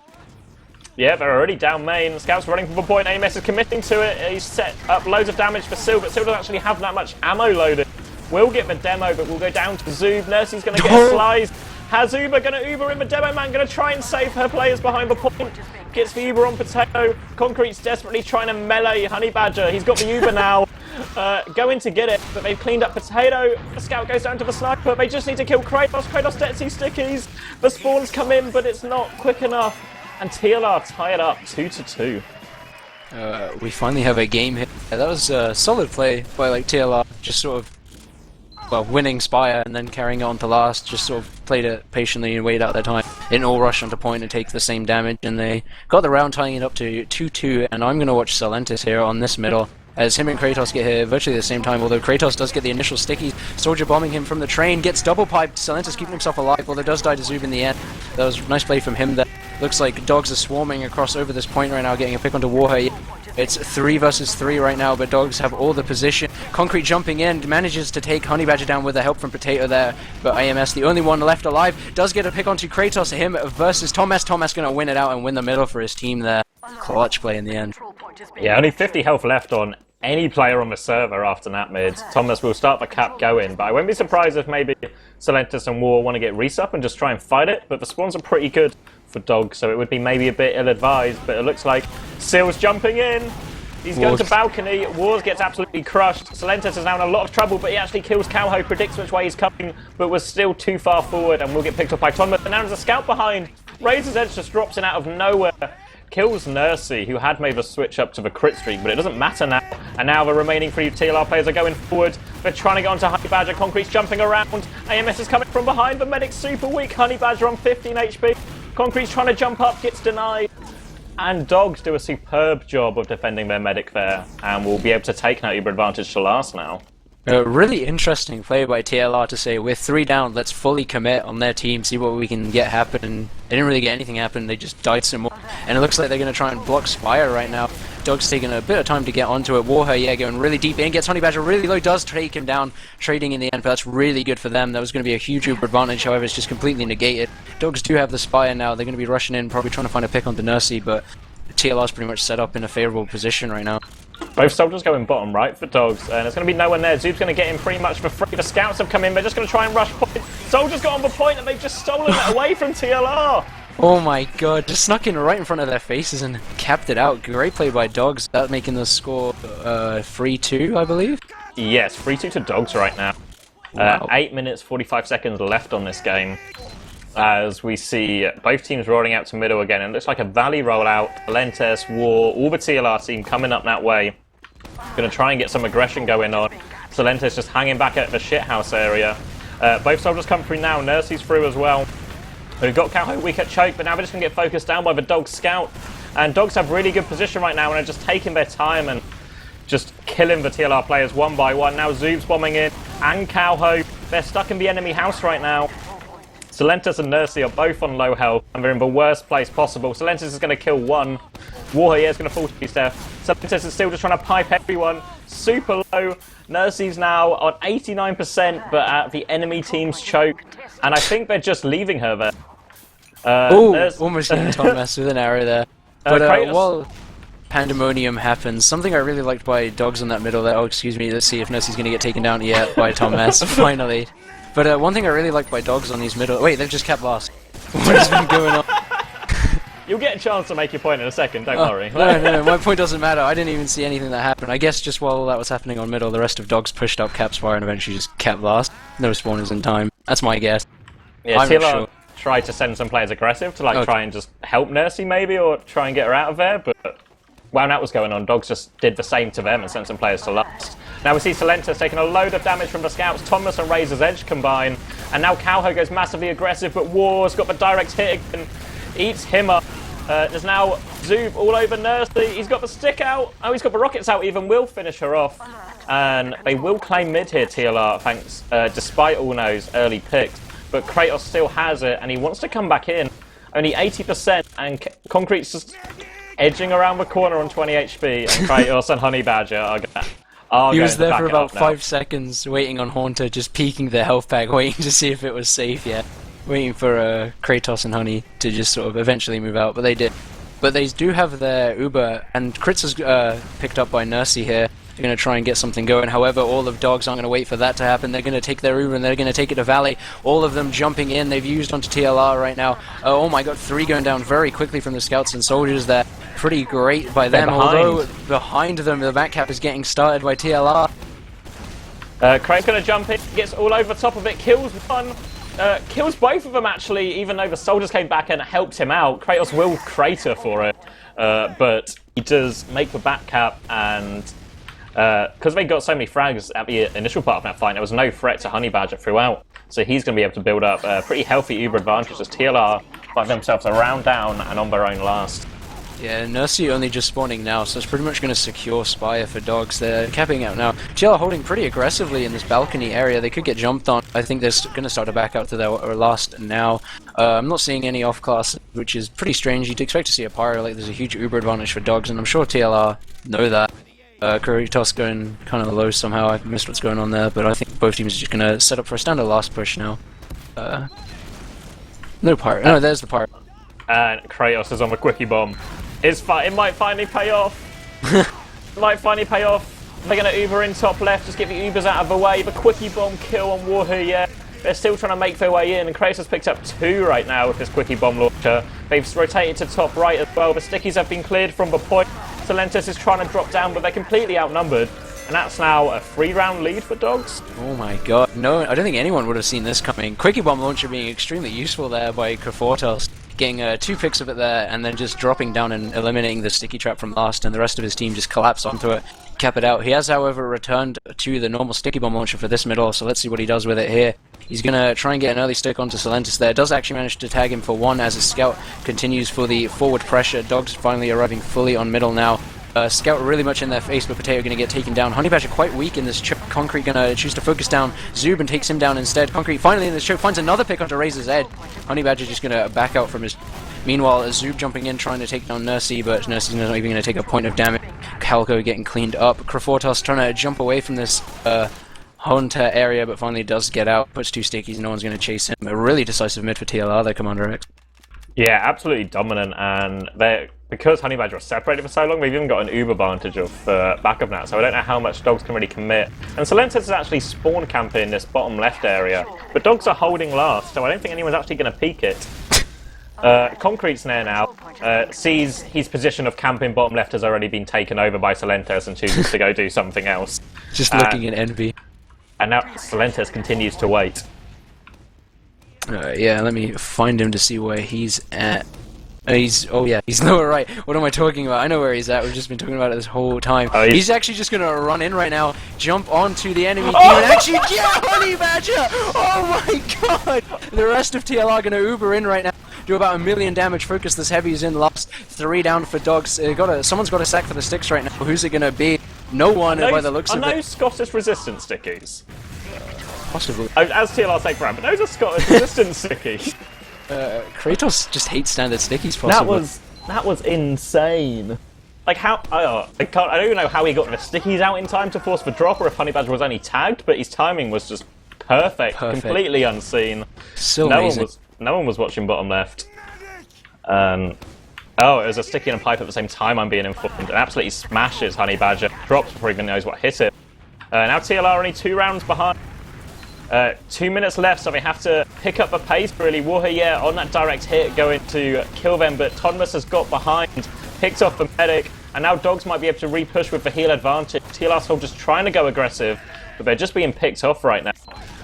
Yeah, they're already down main. Scouts running from the point. AMS is committing to it. He's set up loads of damage for Sil, but Sil doesn't actually have that much ammo loaded. We'll get the demo, but we'll go down to Zoob. Nursey's going to get a slice. Has Uber going to Uber in the demo man, going to try and save her players behind the point. Gets the Uber on Potato. Concrete's desperately trying to melee Honey Badger. He's got the Uber now. Going to get it, but they've cleaned up Potato. The Scout goes down to the Sniper. They just need to kill Kratos. Kratos gets his stickies. The spawns come in, but it's not quick enough. And TLR tie it up 2-2. We finally have a game here. That was a solid play by TLR, just sort of winning Spire and then carrying on to last. Just sort of played it patiently and waited out their time. They didn't all rush onto point and take the same damage, and they got the round tying it up to 2-2. And I'm going to watch Solentis here on this middle, as him and Kratos get here virtually at the same time, although Kratos does get the initial stickies. Soldier bombing him from the train, gets double piped. Solentis keeping himself alive, although does die to Zoob in the end. That was a nice play from him there. Looks like Dogs are swarming across over this point right now, getting a pick onto Warrior. It's 3 versus 3 right now, but Dogs have all the position. Concrete jumping in, manages to take Honey Badger down with the help from Potato there, but AMS, the only one left alive, does get a pick onto Kratos. Him versus Thomas. Thomas going to win it out and win the middle for his team there. Clutch play in the end. Yeah, only 50 health left on any player on the server after that mid. Thomas will start the cap going, but I wouldn't be surprised if maybe Solentis and War want to get resup and just try and fight it, but the spawns are pretty good for Dogs, so it would be maybe a bit ill-advised, but it looks like Sil's jumping in. He's going to balcony. Wars gets absolutely crushed. Solentis is now in a lot of trouble, but he actually kills Cowho, predicts which way he's coming, but was still too far forward and will get picked up by Thomas. And now there's a Scout behind. Razor's Edge just drops in out of nowhere. Kills Nursey, who had made the switch up to the crit streak, but it doesn't matter now. And now the remaining 3 TLR players are going forward. They're trying to get onto Honey Badger. Concrete's jumping around. AMS is coming from behind. The medic's super weak. Honey Badger on 15 HP. Concrete's trying to jump up, gets denied. And Dogs do a superb job of defending their medic there, and will be able to take that Uber advantage to last now. A really interesting play by TLR to say, we're 3 down, let's fully commit on their team, see what we can get happen. And they didn't really get anything happen, they just died some more. And it looks like they're going to try and block Spire right now. Dogs taking a bit of time to get onto it. Warher, yeah, going really deep in, gets Honey Badger really low, does take him down, trading in the end, but that's really good for them. That was going to be a huge Uber advantage, however, it's just completely negated. Dogs do have the Spire now, they're going to be rushing in, probably trying to find a pick on the Nursey, but TLR's pretty much set up in a favourable position right now. Both soldiers going bottom right for Dogs, and there's going to be no one there. Zoob's going to get in pretty much for free. The scouts have come in, they're just going to try and rush point. Soldiers got on the point, and they've just stolen it away from TLR. Oh my god, just snuck in right in front of their faces and capped it out. Great play by Dogs, that making the score 3-2, I believe? Yes, 3-2 to Dogs right now. Wow. 8 minutes, 45 seconds left on this game. As we see both teams rolling out to middle again, and it looks like a Valley rollout. Valentes, War, all the TLR team coming up that way. Going to try and get some aggression going on. Valentes just hanging back at the shithouse area. Both soldiers come through now. Nursey's through as well. We've got Calho weak at choke, but now they're just going to get focused down by the Dog Scout. And Dogs have really good position right now and are just taking their time and just killing the TLR players one by one. Now Zoob's bombing in, and Calho. They're stuck in the enemy house right now. Salentus and Nursey are both on low health, and they're in the worst place possible. Salentus is going to kill one. Warrior is going to fall to his death. Salentus is still just trying to pipe everyone. Super low. Nursey's now on 89%, but at the enemy team's choke. And I think they're just leaving her there. Almost getting Thomas with an arrow there. But while pandemonium happens, something I really liked by Dogs on that middle there. Oh, excuse me, let's see if Nursey's going to get taken down yet by Thomas, finally. But one thing I really like by Dogs on these middle... Wait, they've just kept last. What has been going on? You'll get a chance to make your point in a second, don't worry. No, my point doesn't matter. I didn't even see anything that happened. I guess just while that was happening on middle, the rest of Dogs pushed up Cap Spire and eventually just kept last. No spawners in time. That's my guess. Yeah, I'm not sure. Tried to send some players aggressive to try and just help Nursey maybe, or try and get her out of there, but while that was going on, Dogs just did the same to them and sent some players to last. Now we see Salentus taking a load of damage from the scouts. Thomas and Razor's Edge combine, and now Calho goes massively aggressive, but War's got the direct hit again, eats him up. There's now Zoob all over Nursey. He's got the stick out. Oh, he's got the rockets out. Even will finish her off, and they will claim mid here. TLR, thanks, despite all those early picks. But Kratos still has it, and he wants to come back in. Only 80%, and Concrete's just edging around the corner on 20 HP, and Kratos and Honey Badger are he was there for about 5 seconds, waiting on Haunter, just peeking the health pack, waiting to see if it was safe yet. Waiting for Kratos and Honey to just sort of eventually move out, but they did. But they do have their Uber, and Crits is picked up by Nursey here. They're going to try and get something going. However, all of Dogs aren't going to wait for that to happen. They're going to take their Uber and they're going to take it to Valley. All of them jumping in. They've used onto TLR right now. Oh my god, 3 going down very quickly from the Scouts and Soldiers there. Pretty great by them, although behind them the back cap is getting started by TLR. Craig's going to jump in, gets all over top of it, kills one. Kills both of them actually, even though the Soldiers came back and helped him out. Kratos will crater for it, but he does make the back cap, and because they got so many frags at the initial part of that fight, there was no threat to Honey Badger throughout, so he's going to be able to build up a pretty healthy Uber advantage as TLR find themselves a round down and on their own last. Yeah, Nursey only just spawning now, so it's pretty much going to secure Spire for Dogs. They're capping out now. TLR holding pretty aggressively in this balcony area. They could get jumped on. I think they're going to start to back out to their last now. I'm not seeing any off-class, which is pretty strange. You'd expect to see a Pyro, like there's a huge Uber advantage for Dogs, and I'm sure TLR know that. Kuritos going kind of low somehow. I missed what's going on there, but I think both teams are just going to set up for a standard last push now. No Pyro. No, there's the Pyro. And Kratos is on the quickie bomb. It might finally pay off. It might finally pay off. They're going to Uber in top left, just get the Ubers out of the way. The quickie bomb kill on Warhu, yeah. They're still trying to make their way in, and Kratos has picked up 2 right now with his quickie bomb launcher. They've rotated to top right as well. The stickies have been cleared from the point. Salentus is trying to drop down, but they're completely outnumbered. And that's now a 3-round lead for Dogs. Oh my god. No, I don't think anyone would have seen this coming. Quickie bomb launcher being extremely useful there by Krafortos. Getting 2 picks of it there, and then just dropping down and eliminating the sticky trap from last, and the rest of his team just collapse onto it, cap it out. He has, however, returned to the normal sticky bomb launcher for this middle, so let's see what he does with it here. He's going to try and get an early stick onto Salentus there. Does actually manage to tag him for 1 as his Scout continues for the forward pressure. Dogs finally arriving fully on middle now. Scout really much in their face, but Potato going to get taken down. Honey Badger quite weak in this choke. Concrete going to choose to focus down Zoob and takes him down instead. Concrete finally in this choke finds another pick onto Razor's Edge. Honey Badger just going to back out from his... Meanwhile, Zoob jumping in trying to take down Nursey, but Nursey's not even going to take a point of damage. Calco getting cleaned up. Krafortos trying to jump away from this Hunter area, but finally does get out, puts 2 stickies, no one's going to chase him. A really decisive mid for TLR, their CommanderX. Yeah, absolutely dominant, and because Honey Badger was separated for so long, they've even got an uber advantage of backup now, so I don't know how much Dogs can really commit. And Silentes is actually spawn camping this bottom left area, but Dogs are holding last, so I don't think anyone's actually going to peek it. Concrete's there now, sees his position of camping bottom left has already been taken over by Silentes and chooses to go do something else. Just looking in envy. And now Silentes continues to wait. Yeah, let me find him to see where he's at. He's lower right. What am I talking about? I know where he's at. We've just been talking about it this whole time. He's actually just gonna run in right now, jump onto the enemy team, and actually get Honey Badger! Oh my god! The rest of TLR gonna Uber in right now. Do about 1 million damage. Focus this heavy's in. Last 3 down for Dogs. Someone's got a sack for the sticks right now. Who's it gonna be? No one by the looks of it. Are those Scottish resistance stickies? Possibly. As TLR take brand, but those are Scottish resistance stickies. Kratos just hates standard stickies, possibly. That was insane. Like how I don't even know how he got the stickies out in time to force the drop, or if Honey Badger was only tagged, but his timing was just perfect. Completely unseen. So amazing. No one was watching bottom left. Oh, it was a sticky and a pipe at the same time, I'm being informed, and absolutely smashes Honey Badger. Drops before he even knows what hit it. Now TLR only 2 rounds behind. 2 minutes left, so they have to pick up the pace, really. Warrior on that direct hit going to kill them, but Tonmas has got behind, picked off the medic, and now Dogs might be able to re-push with the heal advantage. TLR soldiers trying to go aggressive, but they're just being picked off right now.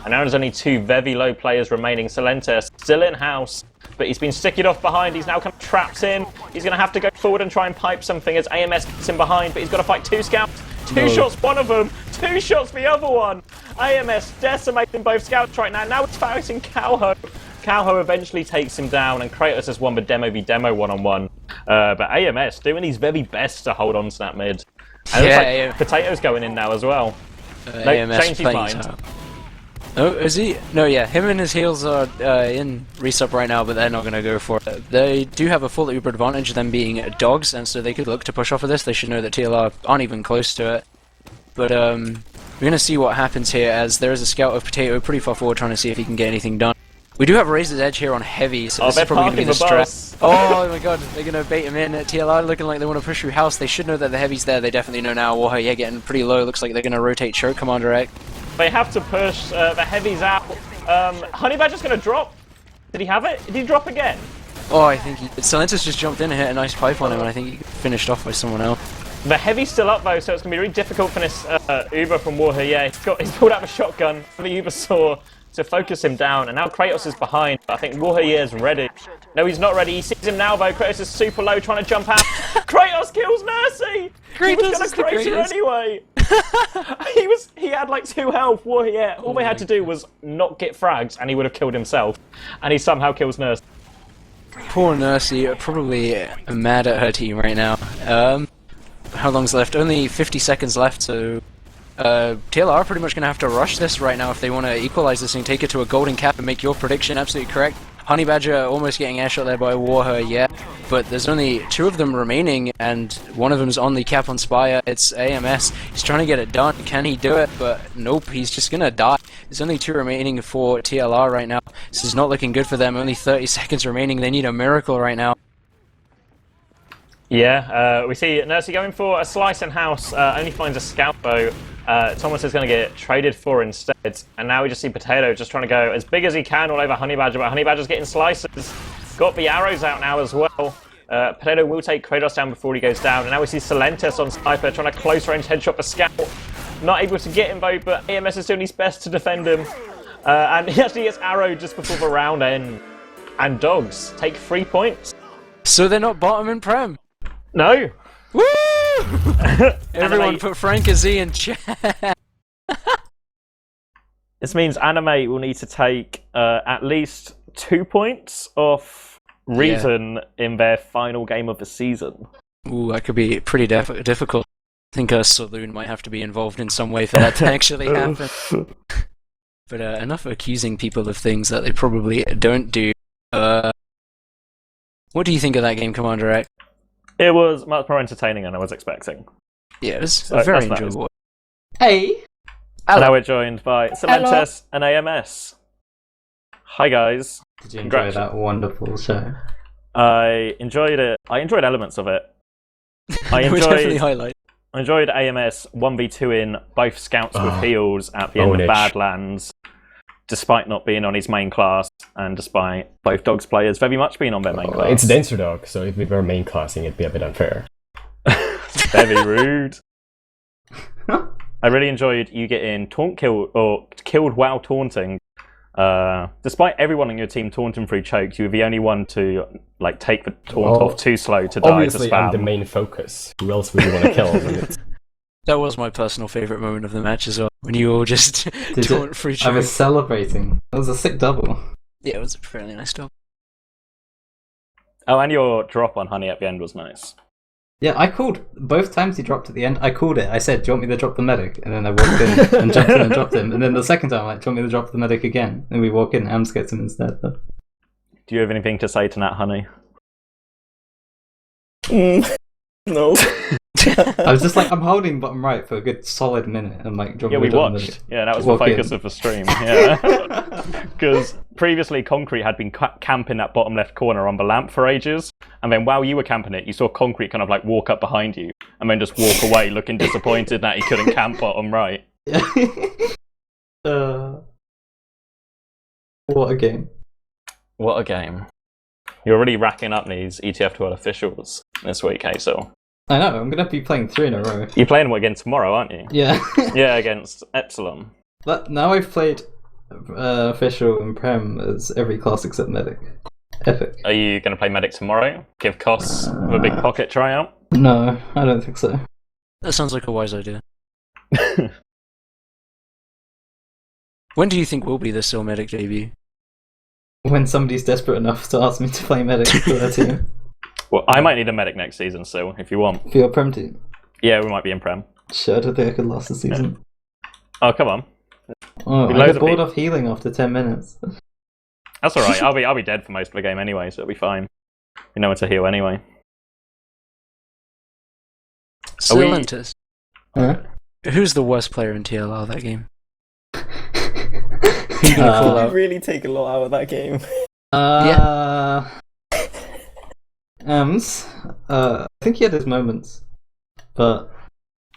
And now there's only 2 very low players remaining. Silentes still in house, but he's been stickied off behind. He's now kind of trapped in. He's going to have to go forward and try and pipe something as AMS gets him behind, but he's got to fight 2 scouts. 2 shots, one of them. 2 shots, the other one. AMS decimating both scouts right now. Now it's fighting Calho. Calho eventually takes him down, and Kratos has won the demo v demo one-on-one. But AMS doing his very best to hold on to that mid. And it looks like Potato's going in now as well. AMS changed his mind. Oh, is he? No, yeah, him and his heals are in resub right now, but they're not going to go for it. They do have a full Uber advantage, them being Dogs, and so they could look to push off of this. They should know that TLR aren't even close to it. But we're going to see what happens here, as there is a scout of Potato pretty far forward trying to see if he can get anything done. We do have Razor's Edge here on Heavy, so this is probably going to be the strat. Oh my god, they're going to bait him in. TLR looking like they want to push through house. They should know that the Heavy's there. They definitely know now. Warrior getting pretty low. Looks like they're going to rotate choke CommanderX. They have to push the Heavies out. Honey Badger's going to drop. Did he have it? Did he drop again? Oh, I think Silentes just jumped in and hit a nice pipe on him, and I think he finished off by someone else. The Heavy's still up though, so it's going to be really difficult for this Uber from Warrior. He's pulled out the shotgun for the Uber saw to focus him down, and now Kratos is behind. But I think Warrior's ready. No, he's not ready. He sees him now though. Kratos is super low, trying to jump out. Kratos kills Nursey! He was going to crater anyway! He had like 2 health, Warrior. All they had to do was not get fragged, and he would have killed himself. And he somehow kills Nursey. Poor Nursey, probably mad at her team right now. How long's left? Only 50 seconds left, so TLR are pretty much going to have to rush this right now if they want to equalize this and take it to a golden cap and make your prediction absolutely correct. Honey Badger almost getting airshot there by Warrior, but there's only 2 of them remaining, and one of them's on the cap on Spire. It's AMS. He's trying to get it done. Can he do it? But nope, he's just going to die. There's only 2 remaining for TLR right now. This is not looking good for them. Only 30 seconds remaining. They need a miracle right now. Yeah, we see Nursey going for a slice in house, only finds a scout bow. Thomas is going to get traded for instead, and now we just see Potato just trying to go as big as he can all over Honey Badger, but Honey Badger's getting slices. Got the arrows out now as well. Potato will take Kratos down before he goes down, and now we see Silentes on Sniper trying to close range headshot the scout. Not able to get him though, but AMS is doing his best to defend him. And he actually gets arrowed just before the round end. And Dogs take 3 points. So they're not bottom in Prem? No. Woo! Everyone put Frank a Z in chat. This means Anime will need to take at least 2 points off Reason in their final game of the season. Ooh, that could be pretty difficult. I think a Saloon might have to be involved in some way for that to actually happen. But enough accusing people of things that they probably don't do. What do you think of that game, CommanderX? It was much more entertaining than I was expecting. Yeah, it was So very that's nice. enjoyable. Hey! And now we're joined by Cementes and AMS. Hi guys. Did you enjoy that wonderful show? I enjoyed it. I enjoyed elements of it. I It was definitely highlight. I enjoyed AMS 1v2 in both scouts with heals at the end of Badlands, despite not being on his main class, and despite both dogs players very much being on their main class. It's Dancer Dog, so if we were main classing, it'd be a bit unfair. Very rude. I really enjoyed you getting killed while taunting. Despite everyone on your team taunting through chokes, you were the only one to like take the taunt off too slow to die. Obviously, to spam. I'm the main focus. Who else would you want to kill? That was my personal favourite moment of the match as well, when you all just taunt through I choke. was celebrating. That was a sick double. Yeah, it was a fairly nice double. Oh, and your drop on Honey at the end was nice. Yeah, I called both times he dropped at the end. I called it. I said, "Do you want me to drop the medic?" And then I walked in and jumped in and dropped him. And then the second time, I'm like, "Do you want me to drop the medic again?" And we walk in, and Ams gets him instead. But... Do you have anything to say to Nat Honey? No. I was just like, I'm holding bottom right for a good solid minute. I'm like, yeah, we watched. Yeah, that was the focus of the stream. Yeah, because previously Concrete had been camping that bottom left corner on the lamp for ages, and then while you were camping it, you saw Concrete kind of like walk up behind you, and then just walk away, looking disappointed that he couldn't camp bottom right. What a game! What a game! You're really racking up these ETF2L officials this week, Hazel. I know, I'm going to be playing 3 in a row. You're playing them again tomorrow, aren't you? Yeah. Yeah, against Epsilon. But now I've played official and Prem as every class except Medic. Epic. Are you going to play Medic tomorrow? Give Koss a big pocket tryout? No, I don't think so. That sounds like a wise idea. When do you think will be the Still Medic debut? When somebody's desperate enough to ask me to play Medic for their team. Well, I might need a Medic next season, so if you want. For your Prem team? Yeah, we might be in Prem. Sure, I don't think I could last the season. Oh, come on. Oh, I get bored of healing after 10 minutes. That's alright, I'll be dead for most of the game anyway, so it'll be fine. You know when to heal anyway. Cementes. Huh? Who's the worst player in TLR that game? Who you gonna call out? You really take a lot out of that game. I think he had his moments, but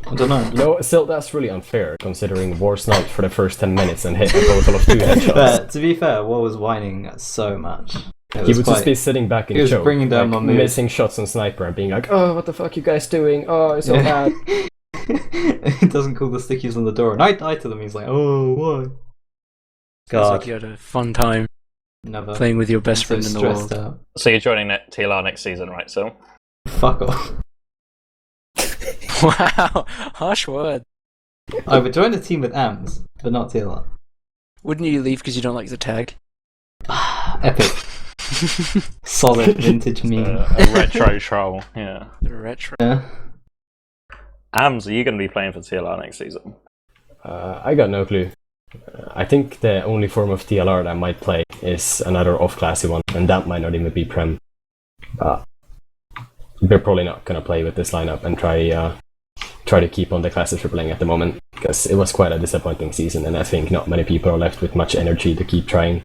I don't know. You know, still, that's really unfair, considering War sniped for the first 10 minutes and hit a total of 2 headshots. But to be fair, War was whining so much. He would just be sitting back in choke, He was bringing down my moves. missing shots on Sniper and being like, "Oh, what the fuck you guys doing? Oh, it's so bad." He doesn't call the stickies on the door, and I die to them. He's like, "Oh, why?" Sounds like you had a fun time Never. playing with your best friend in the world. Out. So you're joining TLR next season, right, so? Fuck off. Wow, harsh word. I would join a team with AMS, but not TLR. Wouldn't you leave because you don't like the tag? Epic. Solid vintage meme. A retro troll, yeah. The retro. Yeah. Ams, are you going to be playing for TLR next season? I got no clue. I think the only form of TLR that I might play is another off-classy one, and that might not even be Prem. But we're probably not going to play with this lineup and try to keep on the classes we're playing at the moment, because it was quite a disappointing season, and I think not many people are left with much energy to keep trying.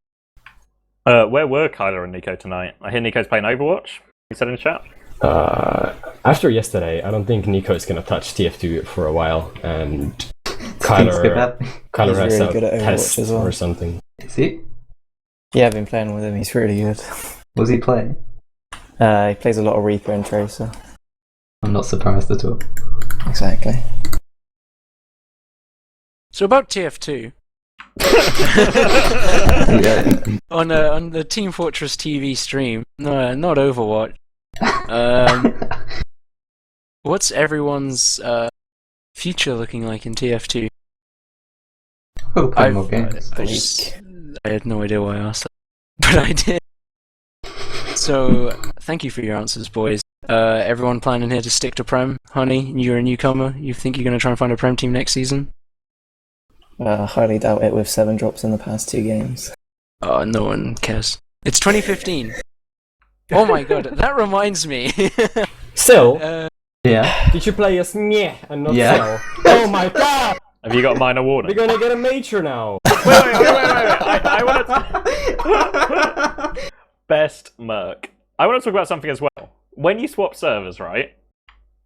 Where were Kyler and Nico tonight? I hear Nico's playing Overwatch. He said in chat. After yesterday, I don't think Nico is going to touch TF2 for a while, and Kyler has really a good at test Overwatch as well. or something. Is he? Yeah, I've been playing with him. He's really good. What does he play? He plays a lot of Reaper and Tracer. I'm not surprised at all. Exactly. So about TF2. On the Team Fortress TV stream. No, not Overwatch. What's everyone's future looking like in TF2? We'll play more games. I had no idea why I asked that, but I did. So, thank you for your answers, boys. Everyone planning here to stick to Prem? Honey, you're a newcomer. You think you're going to try and find a Prem team next season? Highly doubt it with 7 drops in the past 2 games. Oh, no one cares. It's 2015. Oh my god, that reminds me. Still, Yeah. Did you play as Nye and not Yeah. Cell? Oh my god! Have you got minor warning? We're gonna get a major now! Wait. I want to... Best Merc. I want to talk about something as well. When you swap servers, right?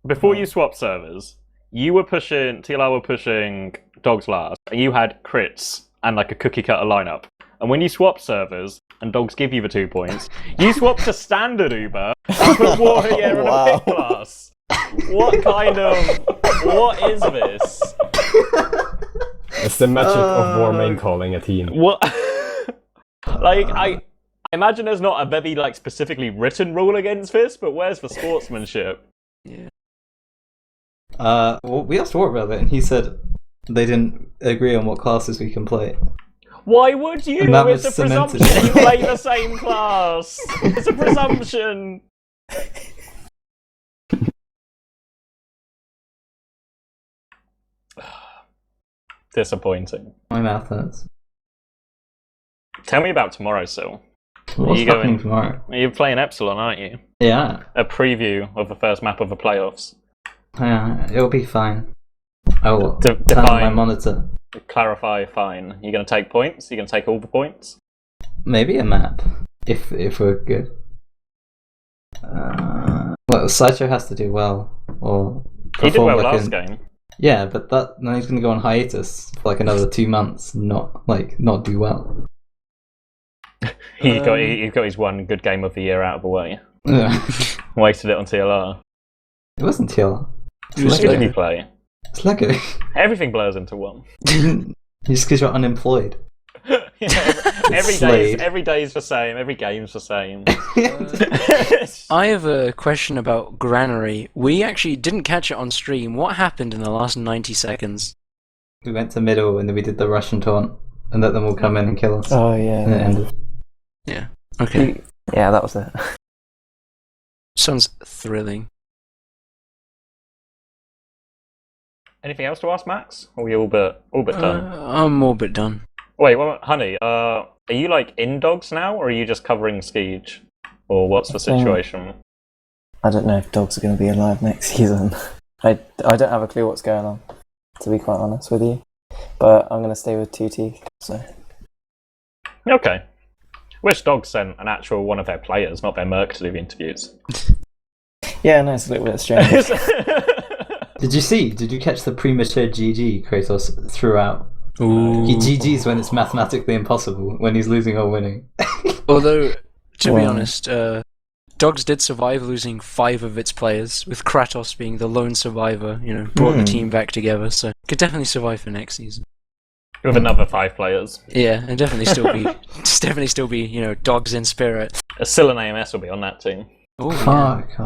Before you swap servers, you were pushing... TLR were pushing Dogs last, and you had crits and like a cookie cutter lineup. And when you swap servers, and Dogs give you the 2 points, you swap to standard Uber and put Warrior in a pit class. What kind of... What is this? It's the magic of war main calling a team. What? Like, I imagine there's not a very, like, specifically written rule against this, but where's the sportsmanship? Yeah. Well, we asked War about it, and he said they didn't agree on what classes we can play. Why would you? And that It's a was cemented. presumption you play the same class. It's a presumption. Disappointing. My mouth hurts. Tell me about tomorrow, Sil. What's you happening going? tomorrow? You're playing Epsilon, aren't you? Yeah. A preview of the first map of the playoffs. Yeah, it'll be fine. I will turn on my Define, monitor. clarify, fine. You're going to take points? You're going to take all the points? Maybe a map, if we're good. Well, Sideshow has to do well, or He did well like last game. Yeah, but then he's gonna go on hiatus for like another 2 months, not do well. He got his one good game of the year out of the way. Yeah. Wasted it on TLR. It wasn't TLR. Who did he play? It's Lego. Everything blurs into one. Just because you're unemployed. Every day's the same. Every game's the same. I have a question about Granary. We actually didn't catch it on stream. What happened in the last 90 seconds? We went to middle and then we did the Russian taunt and let them all come in and kill us. Oh yeah. And it ended. Yeah. Okay. Yeah, that was it. Sounds thrilling. Anything else to ask, Max? Or are we all but done? I'm all but done. Wait, honey, are you like in Dogs now, or are you just covering Skeege? Or what's the situation? I don't know if Dogs are going to be alive next season. I don't have a clue what's going on, to be quite honest with you. But I'm going to stay with 2T. So. Okay. Wish Dogs sent an actual one of their players, not their merc, to do the interviews. Yeah, no, it's a little bit strange. Did you catch the Premiership GG Kratos throughout? Ooh. He GG's when it's mathematically impossible, when he's losing or winning. Although, to be honest, Dogs did survive losing 5 of its players, with Kratos being the lone survivor, brought the team back together, so could definitely survive for next season. With another 5 players. Yeah, and definitely still be, Dogs in spirit. Still an AMS will be on that team. Oh, Fuck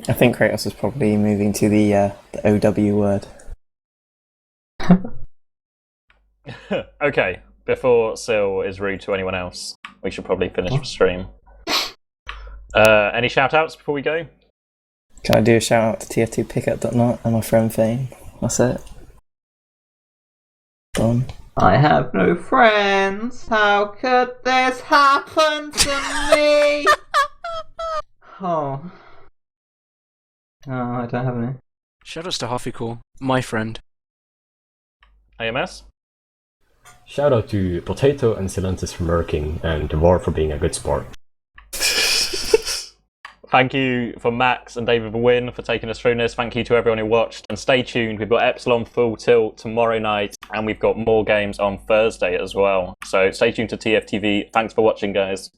I think Kratos is probably moving to the OW word. Okay, before Sil is rude to anyone else, we should probably finish the stream. Any shout-outs before we go? Can I do a shout out to TF2Pickup.net and my friend Fane? That's it. Done. I have no friends. How could this happen to me? Oh. Oh, I don't have any. Shoutouts to Hofficool, my friend. AMS? Shout out to Potato and Silentis for murking, and War for being a good sport. Thank you for Max and DavidTheWin for taking us through this. Thank you to everyone who watched. And stay tuned, we've got Epsilon Full Tilt tomorrow night, and we've got more games on Thursday as well. So stay tuned to TFTV. Thanks for watching, guys.